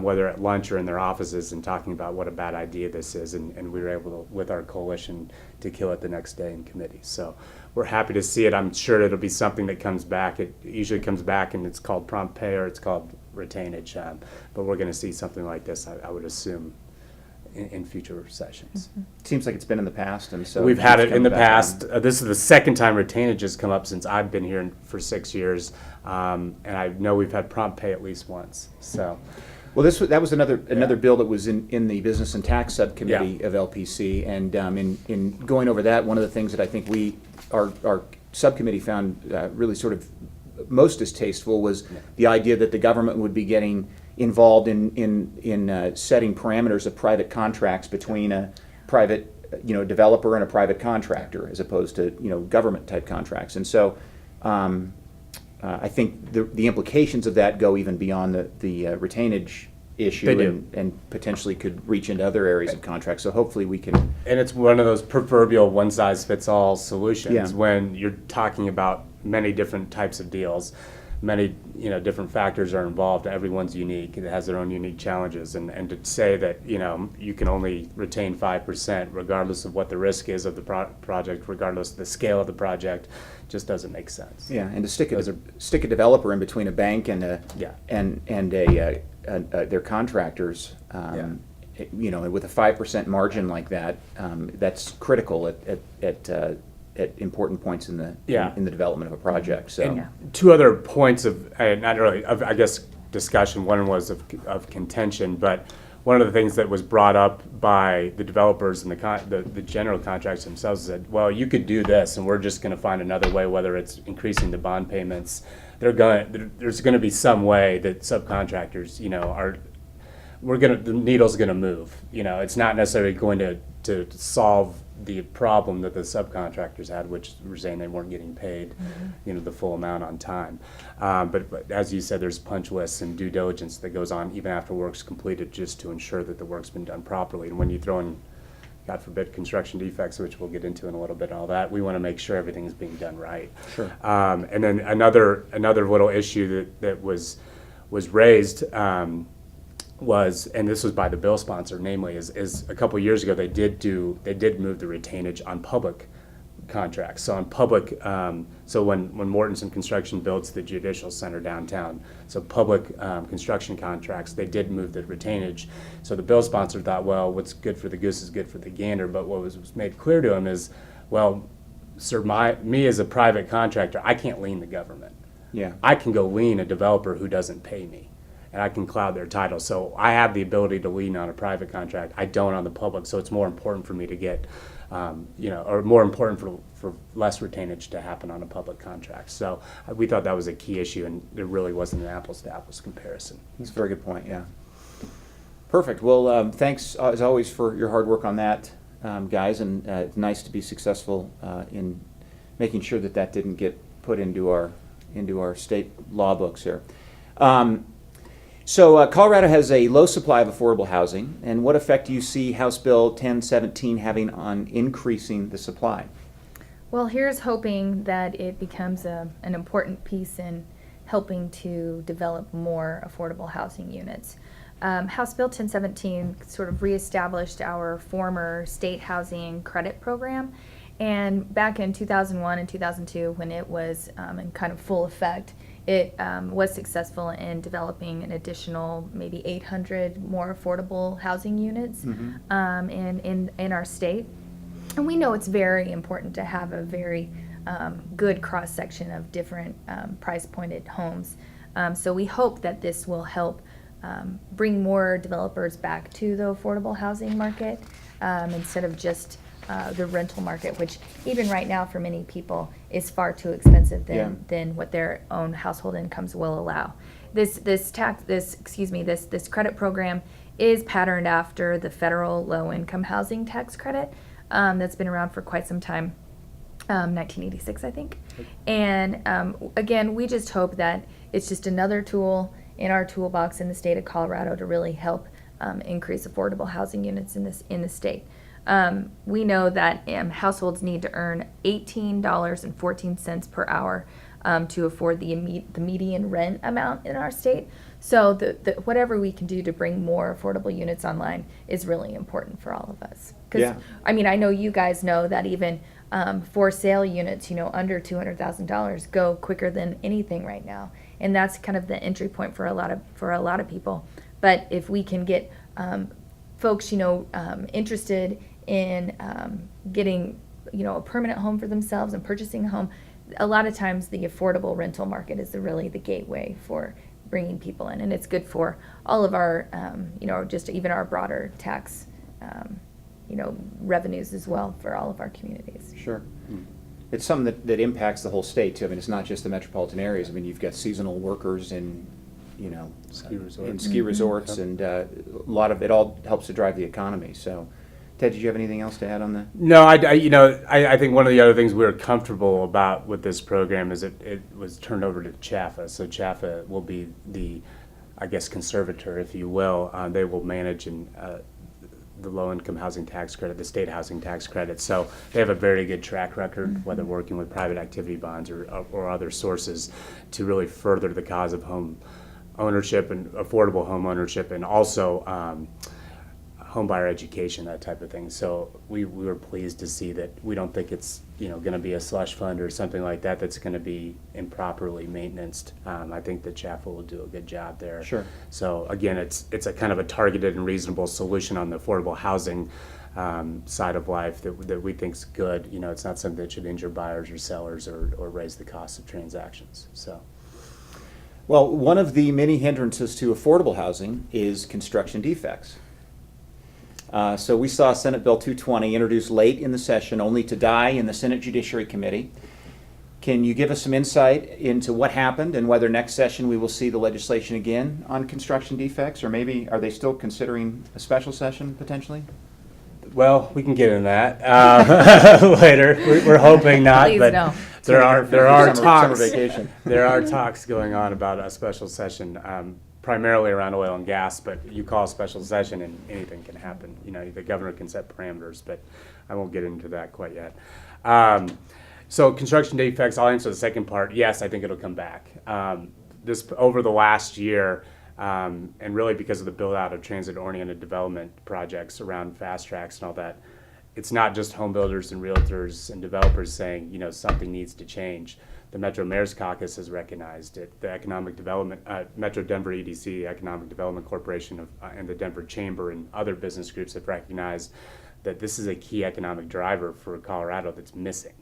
whether at lunch or in their offices, and talking about what a bad idea this is. And we were able to, with our coalition, to kill it the next day in committee. So we're happy to see it. I'm sure it'll be something that comes back. It usually comes back and it's called prompt pay or it's called retainage. But we're going to see something like this, I would assume, in future sessions. Seems like it's been in the past, and so we've had it in the back past. This is the second time retainage has come up since I've been here for 6 years, and I know we've had prompt pay at least once. So, well, that was another bill that was in the Business and Tax Subcommittee of LPC, and in going over that, one of the things that I think our subcommittee found really sort of most distasteful was the idea that the government would be getting involved in setting parameters of private contracts between a private developer and a private contractor, as opposed to government type contracts. And so I think the implications of that go even beyond the retainage issue. They do. And potentially could reach into other areas of contracts. So hopefully we can. And it's one of those proverbial one-size-fits-all solutions. Yeah. When you're talking about many different types of deals. Many different factors are involved. Everyone's unique. It has their own unique challenges. And to say that you can only retain 5% regardless of what the risk is of the project, regardless of the scale of the project, just doesn't make sense. Yeah, and to stick a developer in between a bank and their contractors, with a 5% margin like that, that's critical at important points in the development of a project. So, and two other points of I guess discussion. One was of contention, but one of the things that was brought up by the developers and the general contractors themselves said, well, you could do this, and we're just going to find another way, whether it's increasing the bond payments. There's going to be some way that subcontractors, the needle's going to move. It's not necessarily going to solve the problem that the subcontractors had, which were saying they weren't getting paid, the full amount on time. But as you said, there's punch lists and due diligence that goes on even after work's completed, just to ensure that the work's been done properly. And when you throw in, God forbid, construction defects, which we'll get into in a little bit, and all that, we want to make sure everything is being done right. Sure. And then another little issue that was raised. And this was by the bill sponsor, namely, is a couple years ago they did move the retainage on public contracts. So on public, so when Mortensen Construction builds the Judicial Center downtown, so public construction contracts, they did move the retainage. So the bill sponsor thought, well, what's good for the goose is good for the gander. But what was made clear to him is, well, sir, me as a private contractor, I can't lien the government. Yeah. I can go lien a developer who doesn't pay me, and I can cloud their title. So I have the ability to lien on a private contract. I don't on the public. So it's more important for me to get, or more important for less retainage to happen on a public contract. So we thought that was a key issue, and there really wasn't an apples to apples comparison. That's a very good point, yeah. Perfect. Well, thanks as always for your hard work on that, guys, and it's nice to be successful in making sure that didn't get put into our state law books here. So Colorado has a low supply of affordable housing, and what effect do you see House Bill 1017 having on increasing the supply? Well, here's hoping that it becomes an important piece in helping to develop more affordable housing units. House Bill 1017 sort of reestablished our former state housing credit program, and back in 2001 and 2002, when it was in kind of full effect, it was successful in developing an additional maybe 800 more affordable housing units in our state. And we know it's very important to have a very good cross-section of different price-pointed homes. So we hope that this will help bring more developers back to the affordable housing market instead of just the rental market, which even right now for many people is far too expensive than what their own household incomes will allow. This credit program is patterned after the federal low-income housing tax credit that's been around for quite some time, 1986, I think. And again, we just hope that it's just another tool in our toolbox in the state of Colorado to really help increase affordable housing units in the state. We know that households need to earn $18.14 per hour to afford the median rent amount in our state. So whatever we can do to bring more affordable units online is really important for all of us. Because I mean, I know you guys know that even for sale units, under $200,000 go quicker than anything right now, and that's kind of the entry point for a lot of people. But if we can get folks, interested in getting, a permanent home for themselves and purchasing a home, a lot of times the affordable rental market is really the gateway for bringing people in, and it's good for all of our, just even our broader tax, revenues as well for all of our communities. Sure. It's something that impacts the whole state too. I mean, it's not just the metropolitan areas. I mean, you've got seasonal workers in, ski resorts, in ski resorts, and a lot of it all helps to drive the economy. So, Ted, did you have anything else to add on that? No, I think one of the other things we were comfortable about with this program is it was turned over to CHAFA. So CHAFA will be the, I guess, conservator, if you will. They will manage the low-income housing tax credit, the state housing tax credit. So they have a very good track record, whether working with private activity bonds or other sources, to really further the cause of home ownership and affordable home ownership, and also home buyer education, that type of thing. So we were pleased to see that. We don't think it's going to be a slush fund or something like that that's going to be improperly maintained. I think that CHAFA will do a good job there. Sure. So again, it's a kind of a targeted and reasonable solution on the affordable housing side of life that we think is good. It's not something that should injure buyers or sellers or raise the cost of transactions. So. Well, one of the many hindrances to affordable housing is construction defects. So we saw Senate Bill 220 introduced late in the session, only to die in the Senate Judiciary Committee. Can you give us some insight into what happened and whether next session we will see the legislation again on construction defects, or maybe are they still considering a special session potentially? Well, we can get into that later. We're hoping not, Please but no. there are talks. Summer vacation. There are talks going on about a special session, primarily around oil and gas. But you call a special session, and anything can happen. The governor can set parameters, but I won't get into that quite yet. So construction defects. I'll answer the second part. Yes, I think it'll come back. This over the last year. And really because of the build-out of transit-oriented development projects around fast tracks and all that, it's not just home builders and realtors and developers saying, something needs to change. The Metro Mayor's Caucus has recognized it. The Economic Development, Metro Denver EDC, Economic Development Corporation and the Denver Chamber and other business groups have recognized that this is a key economic driver for Colorado that's missing,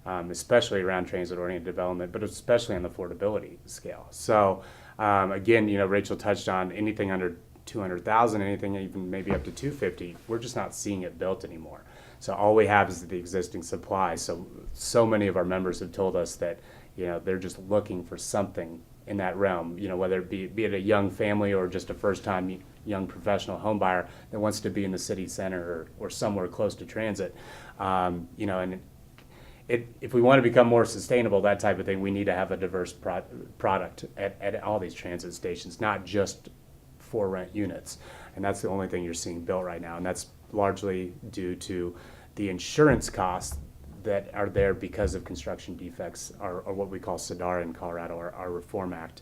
especially around transit-oriented development, but especially on the affordability scale. So. Again, Rachel touched on anything under 200,000, anything even maybe up to 250. We're just not seeing it built anymore. So all we have is the existing supply. So many of our members have told us that they're just looking for something in that realm. Whether it be it a young family or just a first-time young professional home buyer that wants to be in the city center or somewhere close to transit. And if we want to become more sustainable, that type of thing, we need to have a diverse product at all these transit stations, not just for rent units. And that's the only thing you're seeing built right now. And that's largely due to the insurance costs that are there because of construction defects, or what we call SEDAR in Colorado, our Reform Act.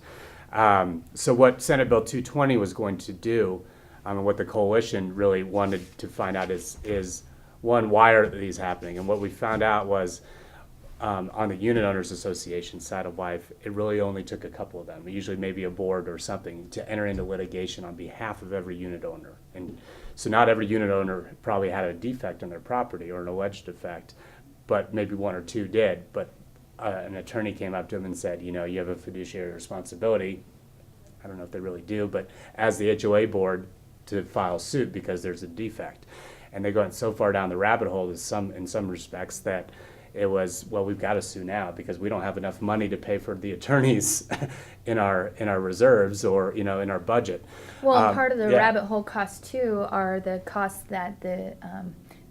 So what Senate Bill 220 was going to do, and what the coalition really wanted to find out is one, why are these happening? And what we found out was on the Unit Owners Association side of life, it really only took a couple of them, usually maybe a board or something, to enter into litigation on behalf of every unit owner. And so not every unit owner probably had a defect in their property or an alleged defect, but maybe one or two did. But an attorney came up to them and said, you have a fiduciary responsibility. I don't know if they really do, but as the HOA board, to file suit because there's a defect. And they went so far down the rabbit hole in some respects that it was, well, we've got to sue now because we don't have enough money to pay for the attorneys in our reserves or, in our budget. Well, and part of the yeah. rabbit hole costs too are the costs that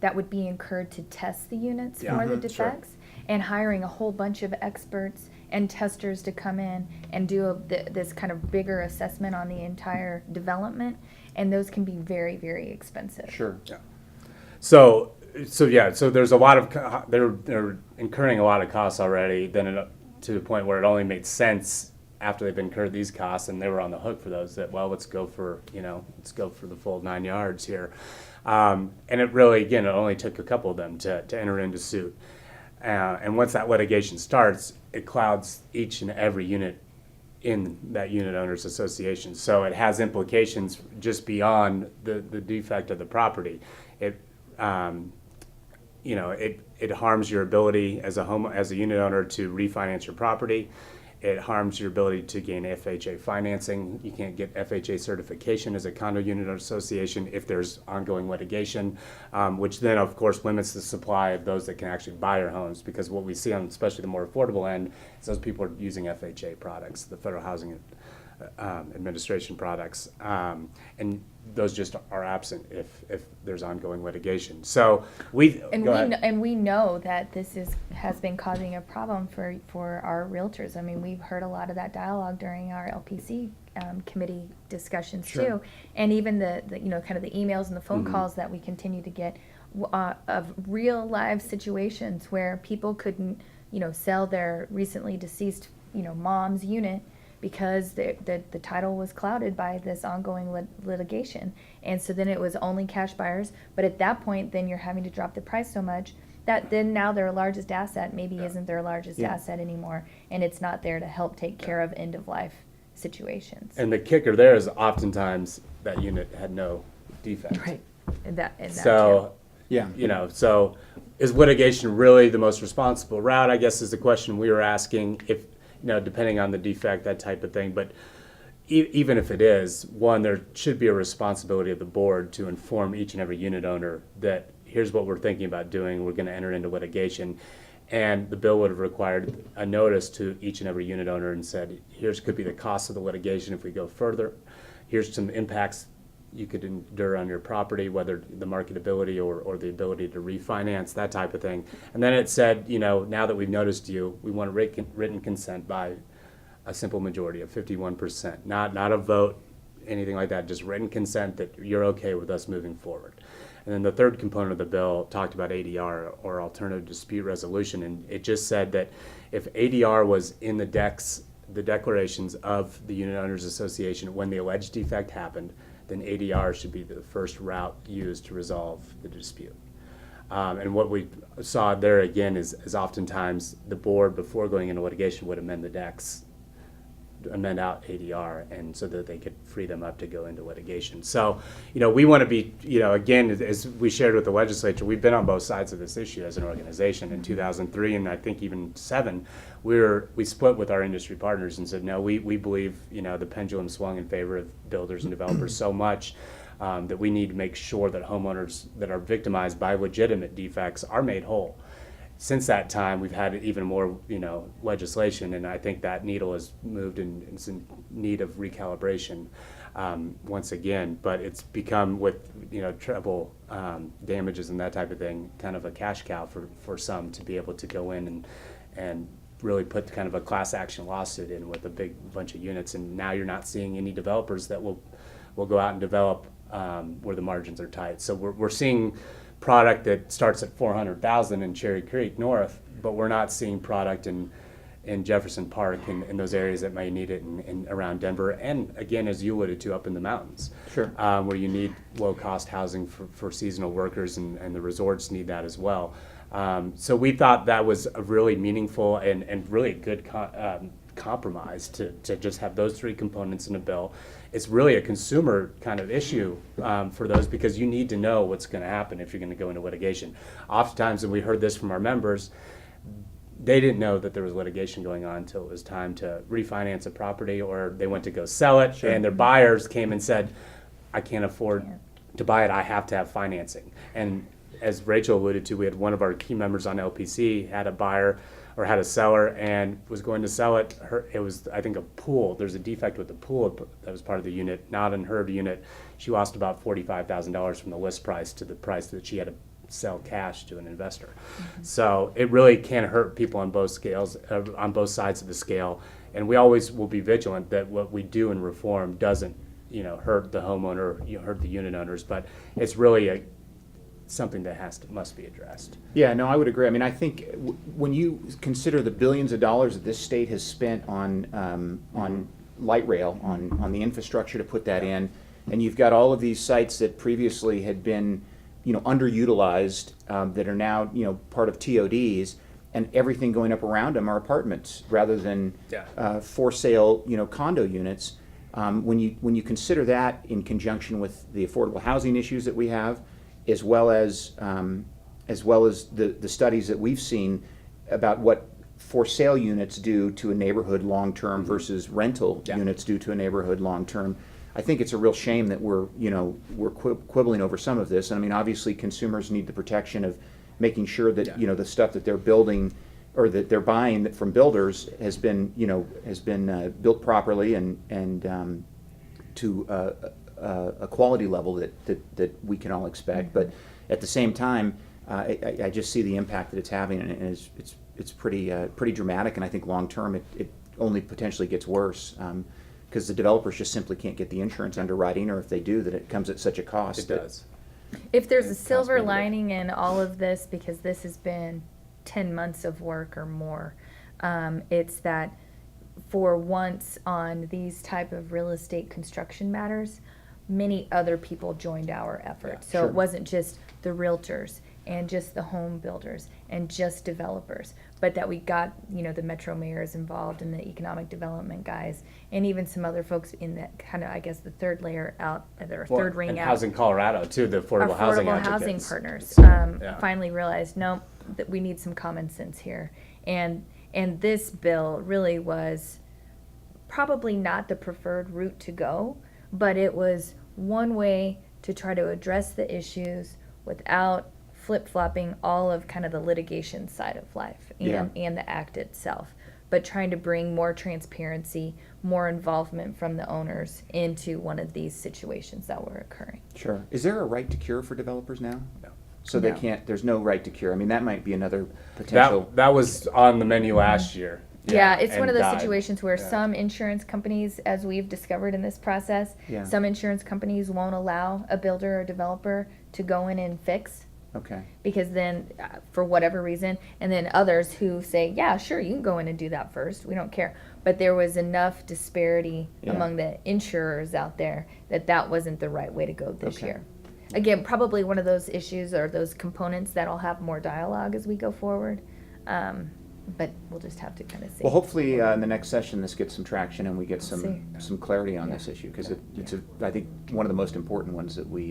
that would be incurred to test the units Yeah. for the Mhm, defects, and hiring a whole bunch of experts and testers to come in and do this kind of bigger assessment on the entire development, and those can be very, very expensive. Sure. Yeah. So there's a lot of they're incurring a lot of costs already. Then to the point where it only made sense after they've incurred these costs, and they were on the hook for those. That let's go for the full 9 yards here. And it really, again, it only took a couple of them to enter into suit. And once that litigation starts, it clouds each and every unit in that unit owners association. So it has implications just beyond the defect of the property. It it harms your ability as a unit owner to refinance your property. It harms your ability to gain FHA financing. You can't get FHA certification as a condo unit association if there's ongoing litigation, which then, of course, limits the supply of those that can actually buy your homes, because what we see on especially the more affordable end is those people are using FHA products, the Federal Housing Administration products, and those just are absent if there's ongoing litigation. So we know that this has been causing a problem for our realtors. I mean, we've heard a lot of that dialogue during our LPC committee discussions too, and even the kind of the emails and the phone calls that we continue to get of real live situations where people couldn't sell their recently deceased mom's unit because the title was clouded by this ongoing litigation. And so then it was only cash buyers. But at that point, then you're having to drop the price so much that then now their largest asset maybe isn't their largest asset anymore. And it's not there to help take care of end-of-life situations. And the kicker there is oftentimes that unit had no defect. Right. And that so, too. So is litigation really the most responsible route, I guess, is the question we were asking, if depending on the defect, that type of thing. But even if it is, one, there should be a responsibility of the board to inform each and every unit owner that here's what we're thinking about doing. We're going to enter into litigation. And the bill would have required a notice to each and every unit owner and said, here's could be the cost of the litigation if we go further. Here's some impacts you could endure on your property, whether the marketability or the ability to refinance, that type of thing. And then it said, now that we've noticed you, we want written consent by a simple majority of 51%, not a vote, anything like that, just written consent that you're okay with us moving forward. And then the third component of the bill talked about ADR, or alternative dispute resolution, and it just said that if ADR was in the declarations of the Unit Owners Association when the alleged defect happened, then ADR should be the first route used to resolve the dispute. And what we saw there again is oftentimes the board, before going into litigation, would amend the decks, amend out ADR, and so that they could free them up to go into litigation. So, we want to be, again, as we shared with the legislature, we've been on both sides of this issue as an organization. In 2003 and I think even 2007, we split with our industry partners and said, no, we believe, the pendulum swung in favor of builders and developers so much that we need to make sure that homeowners that are victimized by legitimate defects are made whole. Since that time, we've had even more, legislation, and I think that needle has moved and it's in need of recalibration once again. But it's become, with treble damages and that type of thing, kind of a cash cow for some to be able to go in and really put kind of a class action lawsuit in with a big bunch of units. And now you're not seeing any developers that will go out and develop where the margins are tight. So we're seeing product that starts at $400,000 in Cherry Creek North, but we're not seeing product in Jefferson Park and in those areas that may need it in around Denver, and again, as you alluded to, up in the mountains, where you need low-cost housing for seasonal workers, and the resorts need that as well. So we thought that was a really meaningful and really good compromise to just have those three components in a bill. It's really a consumer kind of issue for those, because you need to know what's going to happen if you're going to go into litigation. Oftentimes, and we heard this from our members, they didn't know that there was litigation going on until it was time to refinance a property, or they went to go sell it, and their buyers came and said, I can't afford to buy it, I have to have financing. And as Rachel alluded to, we had one of our key members on LPC had a buyer or had a seller and was going to sell it. It was, I think, a pool. There's a defect with the pool that was part of the unit, not in her unit. She lost about $45,000 from the list price to the price that she had to sell cash to an investor. So it really can hurt people on both scales, on both sides of the scale. And we always will be vigilant that what we do in reform doesn't, hurt the homeowner, hurt the unit owners. But it's really something that must be addressed. Yeah, no, I would agree. I mean, I think when you consider the billions of dollars that this state has spent on light rail, on the infrastructure to put that in, and you've got all of these sites that previously had been, underutilized, that are now, part of TODs, and everything going up around them are apartments rather than for sale, condo units. When you consider that in conjunction with the affordable housing issues that we have, as well as the studies that we've seen about what for sale units do to a neighborhood long term versus rental units do to a neighborhood long term, I think it's a real shame that we're quibbling over some of this. And I mean, obviously, consumers need the protection of making sure that the stuff that they're building or that they're buying from builders has been built properly and to a quality level that we can all expect. But at the same time, I just see the impact that it's having, and it's pretty dramatic. And I think long term, it only potentially gets worse. Because the developers just simply can't get the insurance underwriting, or if they do, that it comes at such a cost. It does. If there's a silver lining in all of this, because this has been 10 months of work or more, it's that for once on these type of real estate construction matters, many other people joined our effort. So it wasn't just the realtors and just the home builders and just developers, but that we got, the metro mayors involved and the economic development guys and even some other folks in that kind of, I guess, the third layer out, or third ring and out. Housing Colorado too, the affordable housing housing advocates. partners finally realized, no, that we need some common sense here. And this bill really was probably not the preferred route to go, but it was one way to try to address the issues without flip-flopping all of kind of the litigation side of life and the act itself, but trying to bring more transparency, more involvement from the owners into one of these situations that were occurring. Sure. Is there a right to cure for developers now? No. So they can't, there's no right to cure. I mean, that might be another potential. That was on the menu last year. Yeah, it's one of those situations where some insurance companies, as we've discovered in this process, some insurance companies won't allow a builder or developer to go in and fix. Okay. Because then, for whatever reason, and then others who say, yeah, sure, you can go in and do that first. We don't care. But there was enough disparity among the insurers out there that wasn't the right way to go this year. Again, probably one of those issues or those components that'll have more dialogue as we go forward. But we'll just have to kind of see. Well, hopefully in the next session this gets some traction and we get some clarity on this issue, because it's I think one of the most important ones that we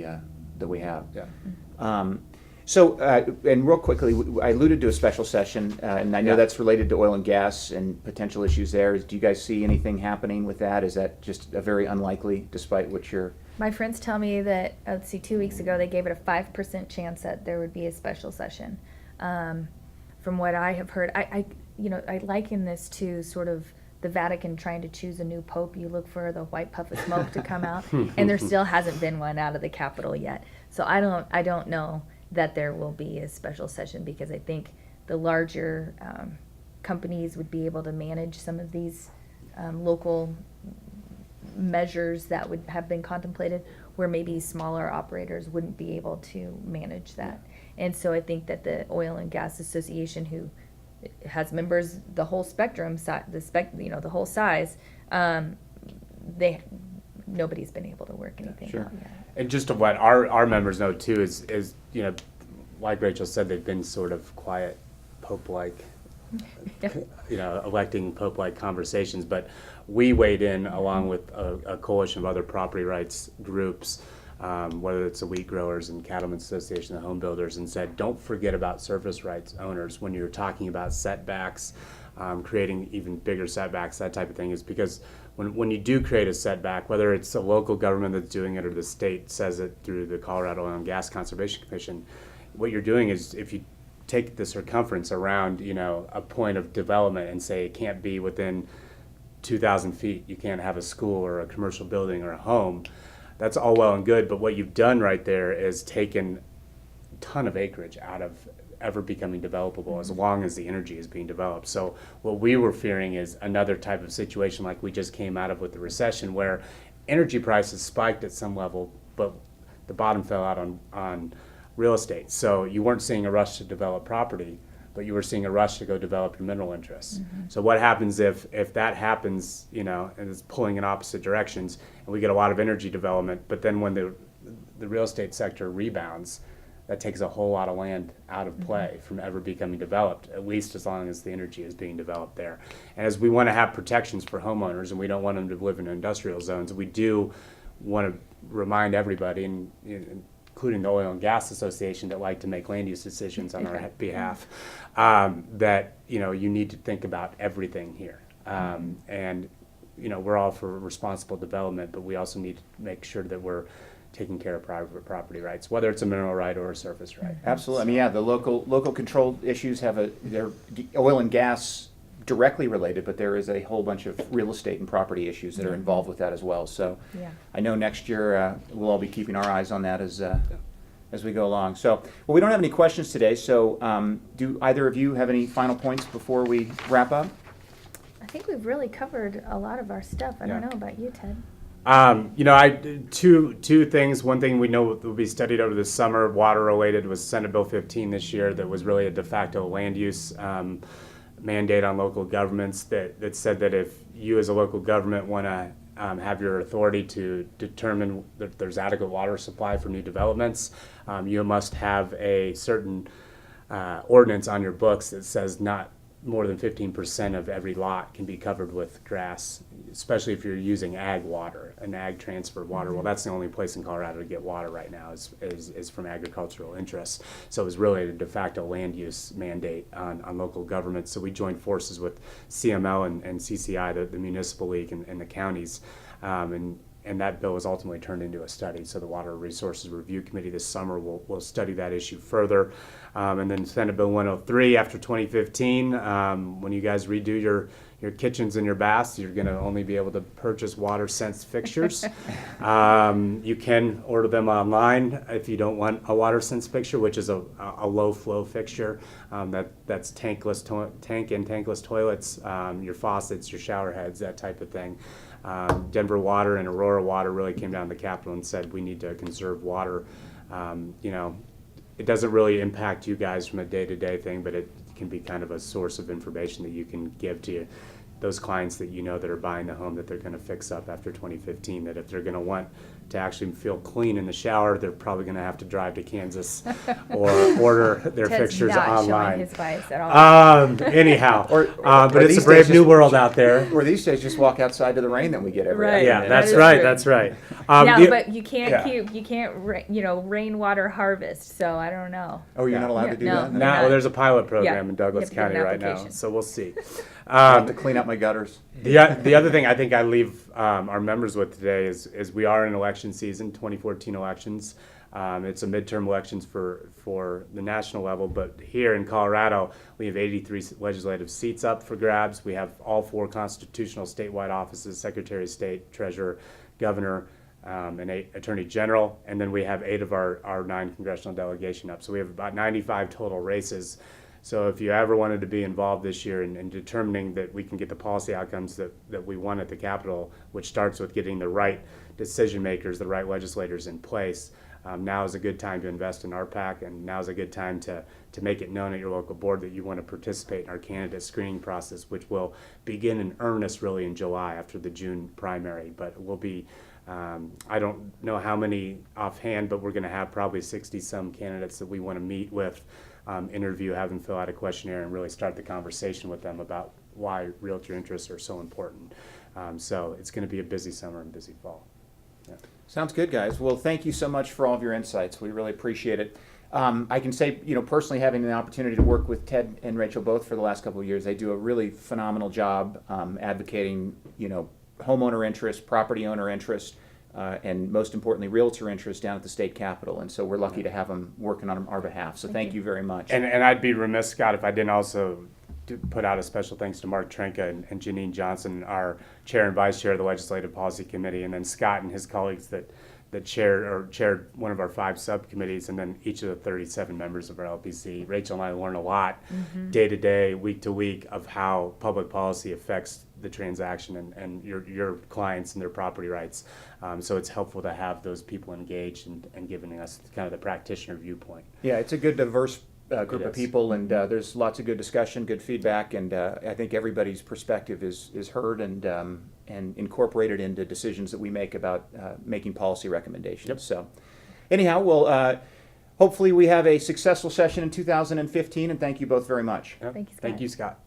have. Yeah. So, and real quickly, I alluded to a special session, and I know that's related to oil and gas and potential issues there. Do you guys see anything happening with that? Is that just a very unlikely, despite what you're... My friends tell me that, 2 weeks ago, they gave it a 5% chance that there would be a special session. From what I have heard, I liken this to sort of the Vatican trying to choose a new pope. You look for the white puff of smoke to come out, and there still hasn't been one out of the Capitol yet. So I don't know that there will be a special session, because I think the larger companies would be able to manage some of these local measures that would have been contemplated, where maybe smaller operators wouldn't be able to manage that. And so I think that the Oil and Gas Association, who has members the whole spectrum, the whole size, nobody's been able to work anything out yet. And just to what our members know too is like Rachel said, they've been sort of quiet, Pope-like, electing Pope-like conversations. But we weighed in along with a coalition of other property rights groups, whether it's the wheat growers and Cattlemen's Association, the home builders, and said, don't forget about surface rights owners when you're talking about setbacks, creating even bigger setbacks, that type of thing, is because when you do create a setback, whether it's a local government that's doing it or the state says it through the Colorado Oil and Gas Conservation Commission, what you're doing is if you take the circumference around, a point of development and say it can't be within 2,000 feet, you can't have a school or a commercial building or a home, that's all well and good, but what you've done right there is taken a ton of acreage out of ever becoming developable as long as the energy is being developed. So what we were fearing is another type of situation like we just came out of with the recession, where energy prices spiked at some level, but the bottom fell out on real estate. So you weren't seeing a rush to develop property, but you were seeing a rush to go develop your mineral interests. So what happens if that happens, and it's pulling in opposite directions, and we get a lot of energy development, but then when the real estate sector rebounds, that takes a whole lot of land out of play from ever becoming developed, at least as long as the energy is being developed there. And as we want to have protections for homeowners, and we don't want them to live in industrial zones, we do want to remind everybody, and including the Oil and Gas Association that like to make land use decisions on our behalf, that you need to think about everything here. And we're all for responsible development, but we also need to make sure that we're taking care of private property rights, whether it's a mineral right or a surface right. Absolutely. I mean, yeah, the local control issues they're oil and gas directly related, but there is a whole bunch of real estate and property issues that are involved with that as well. So I know next year we'll all be keeping our eyes on that as we go along. So, well, we don't have any questions today. So do either of you have any final points before we wrap up? I think we've really covered a lot of our stuff. I don't know about you, Ted. Two things. One thing we know will be studied over the summer, water related, was Senate Bill 15 this year that was really a de facto land use mandate on local governments that said that if you as a local government want to have your authority to determine that there's adequate water supply for new developments, you must have a certain ordinance on your books that says not more than 15% of every lot can be covered with grass, especially if you're using ag water, an ag transfer water. Well, that's the only place in Colorado to get water right now is from agricultural interests. So it was really a de facto land use mandate on local governments. So we joined forces with CML and CCI, the municipal league and the counties, and that bill was ultimately turned into a study. So the Water Resources Review Committee this summer will study that issue further. And then Senate Bill 103 after 2015, when you guys redo your kitchens and your baths, you're going to only be able to purchase water sense fixtures. You can order them online if you don't want a water sense fixture, which is a low flow fixture. That's tank and tankless toilets, your faucets, your shower heads, that type of thing. Denver Water and Aurora Water really came down to the Capitol and said we need to conserve water. It doesn't really impact you guys from a day-to-day thing, but it can be kind of a source of information that you can give to those clients that that are buying the home that they're going to fix up after 2015, that if they're going to want to actually feel clean in the shower, they're probably going to have to drive to Kansas or order their Ted's fixtures not online. Showing his bias at all. Anyhow, or but it's a brave new world out there. Or these days, just walk outside to the rain that we get every Right. day. Yeah, that's is right. true. That's right. But you can't Yeah. rainwater harvest. So I don't know. Oh, you're not allowed to do No. that? Now, not. well, there's a pilot program Yeah. in Douglas You have to County get an right now, application. so we'll see. I have to clean up my gutters. The other thing I think I leave our members with today is we are in election season, 2014 elections. It's a midterm elections for the national level, but here in Colorado, we have 83 legislative seats up for grabs. We have all 4 constitutional statewide offices: Secretary of State, Treasurer, Governor, and 8 Attorney General, and then we have 8 of our 9 congressional delegation up. So we have about 95 total races. So if you ever wanted to be involved this year in determining that we can get the policy outcomes that we want at the Capitol, which starts with getting the right decision makers, the right legislators in place, now is a good time to invest in our PAC, and now is a good time to make it known at your local board that you want to participate in our candidate screening process, which will begin in earnest really in July after the June primary. But it will be, I don't know how many offhand, but we're going to have probably 60-some candidates that we want to meet with, interview, have them fill out a questionnaire, and really start the conversation with them about why realtor interests are so important. So it's going to be a busy summer and busy fall. Yeah. Sounds good, guys. Well, thank you so much for all of your insights. We really appreciate it. I can say, personally having the opportunity to work with Ted and Rachel both for the last couple of years, they do a really phenomenal job advocating, homeowner interest, property owner interest, and most importantly, realtor interest down at the state capitol. And so we're lucky to have them working on our behalf. So thank you very much. And I'd be remiss, Scott, if I didn't also put out a special thanks to Mark Trenka and Janine Johnson, our chair and vice chair of the Legislative Policy Committee, and then Scott and his colleagues that chaired one of our 5 subcommittees, and then each of the 37 members of our LPC. Rachel and I learn a lot day to day, week to week, of how public policy affects the transaction and your clients and their property rights. So it's helpful to have those people engaged and giving us kind of the practitioner viewpoint. Yeah, it's a good diverse group It of is. people, and there's lots of good discussion, good feedback, and I think everybody's perspective is heard and incorporated into decisions that we make about making policy recommendations. Yep. So anyhow, well, hopefully we have a successful session in 2015, and thank you both very much. Yep. Thank you, Scott. Thank you, Scott.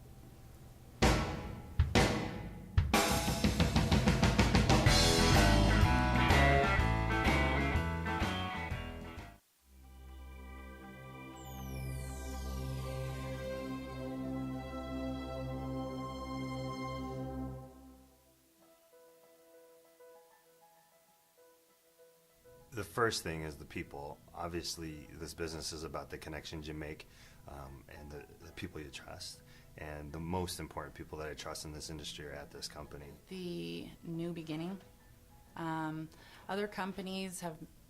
The first thing is the people. Obviously, this business is about the connections you make and the people you trust. And the most important people that I trust in this industry are at this company. The new beginning. Other companies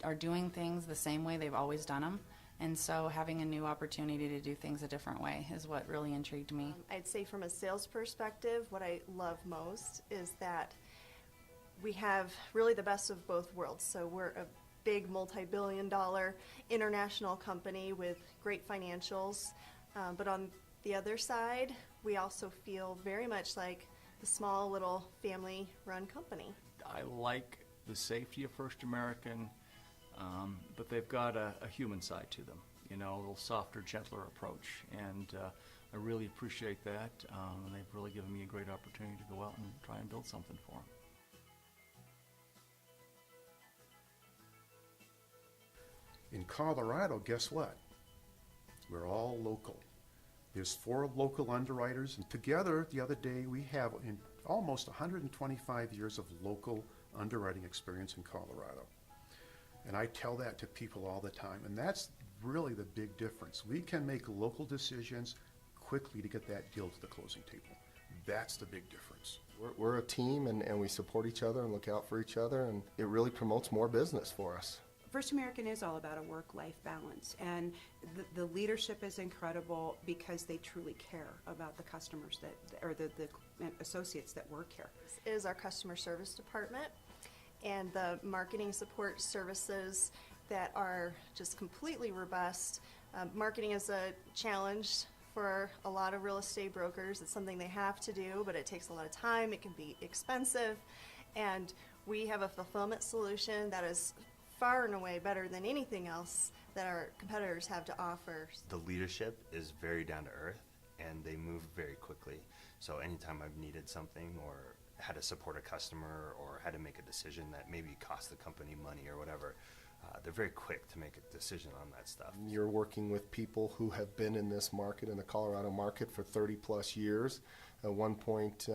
are doing things the same way they've always done them. And so having a new opportunity to do things a different way is what really intrigued me. I'd say from a sales perspective, what I love most is that we have really the best of both worlds. So we're a big multi-billion-dollar international company with great financials, but on the other side, we also feel very much like the small little family-run company. I like the safety of First American, but they've got a human side to them, you know, a little softer, gentler approach, and I really appreciate that, and they've really given me a great opportunity to go out and try and build something for them. In Colorado, guess what? We're all local. There's 4 local underwriters, and together the other day we have almost 125 years of local underwriting experience in Colorado. And I tell that to people all the time, and that's really the big difference. We can make local decisions quickly to get that deal to the closing table. That's the big difference. We're a team, and we support each other and look out for each other, and it really promotes more business for us. First American is all about a work-life balance, and the leadership is incredible because they truly care about the customers or the associates that work here. This is our customer service department, and the marketing support services that are just completely robust. Marketing is a challenge for a lot of real estate brokers. It's something they have to do, but it takes a lot of time. It can be expensive, and we have a fulfillment solution that is far and away better than anything else that our competitors have to offer. The leadership is very down to earth, and they move very quickly. So anytime I've needed something or had to support a customer or had to make a decision that maybe cost the company money or whatever, they're very quick to make a decision on that stuff. You're working with people who have been in this market, in the Colorado market, for 30 plus years. At one point,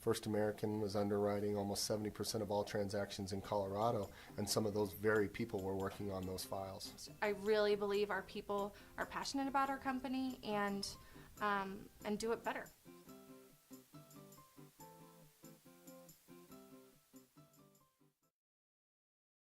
First American was underwriting almost 70% of all transactions in Colorado, and some of those very people were working on those files. I really believe our people are passionate about our company and do it better.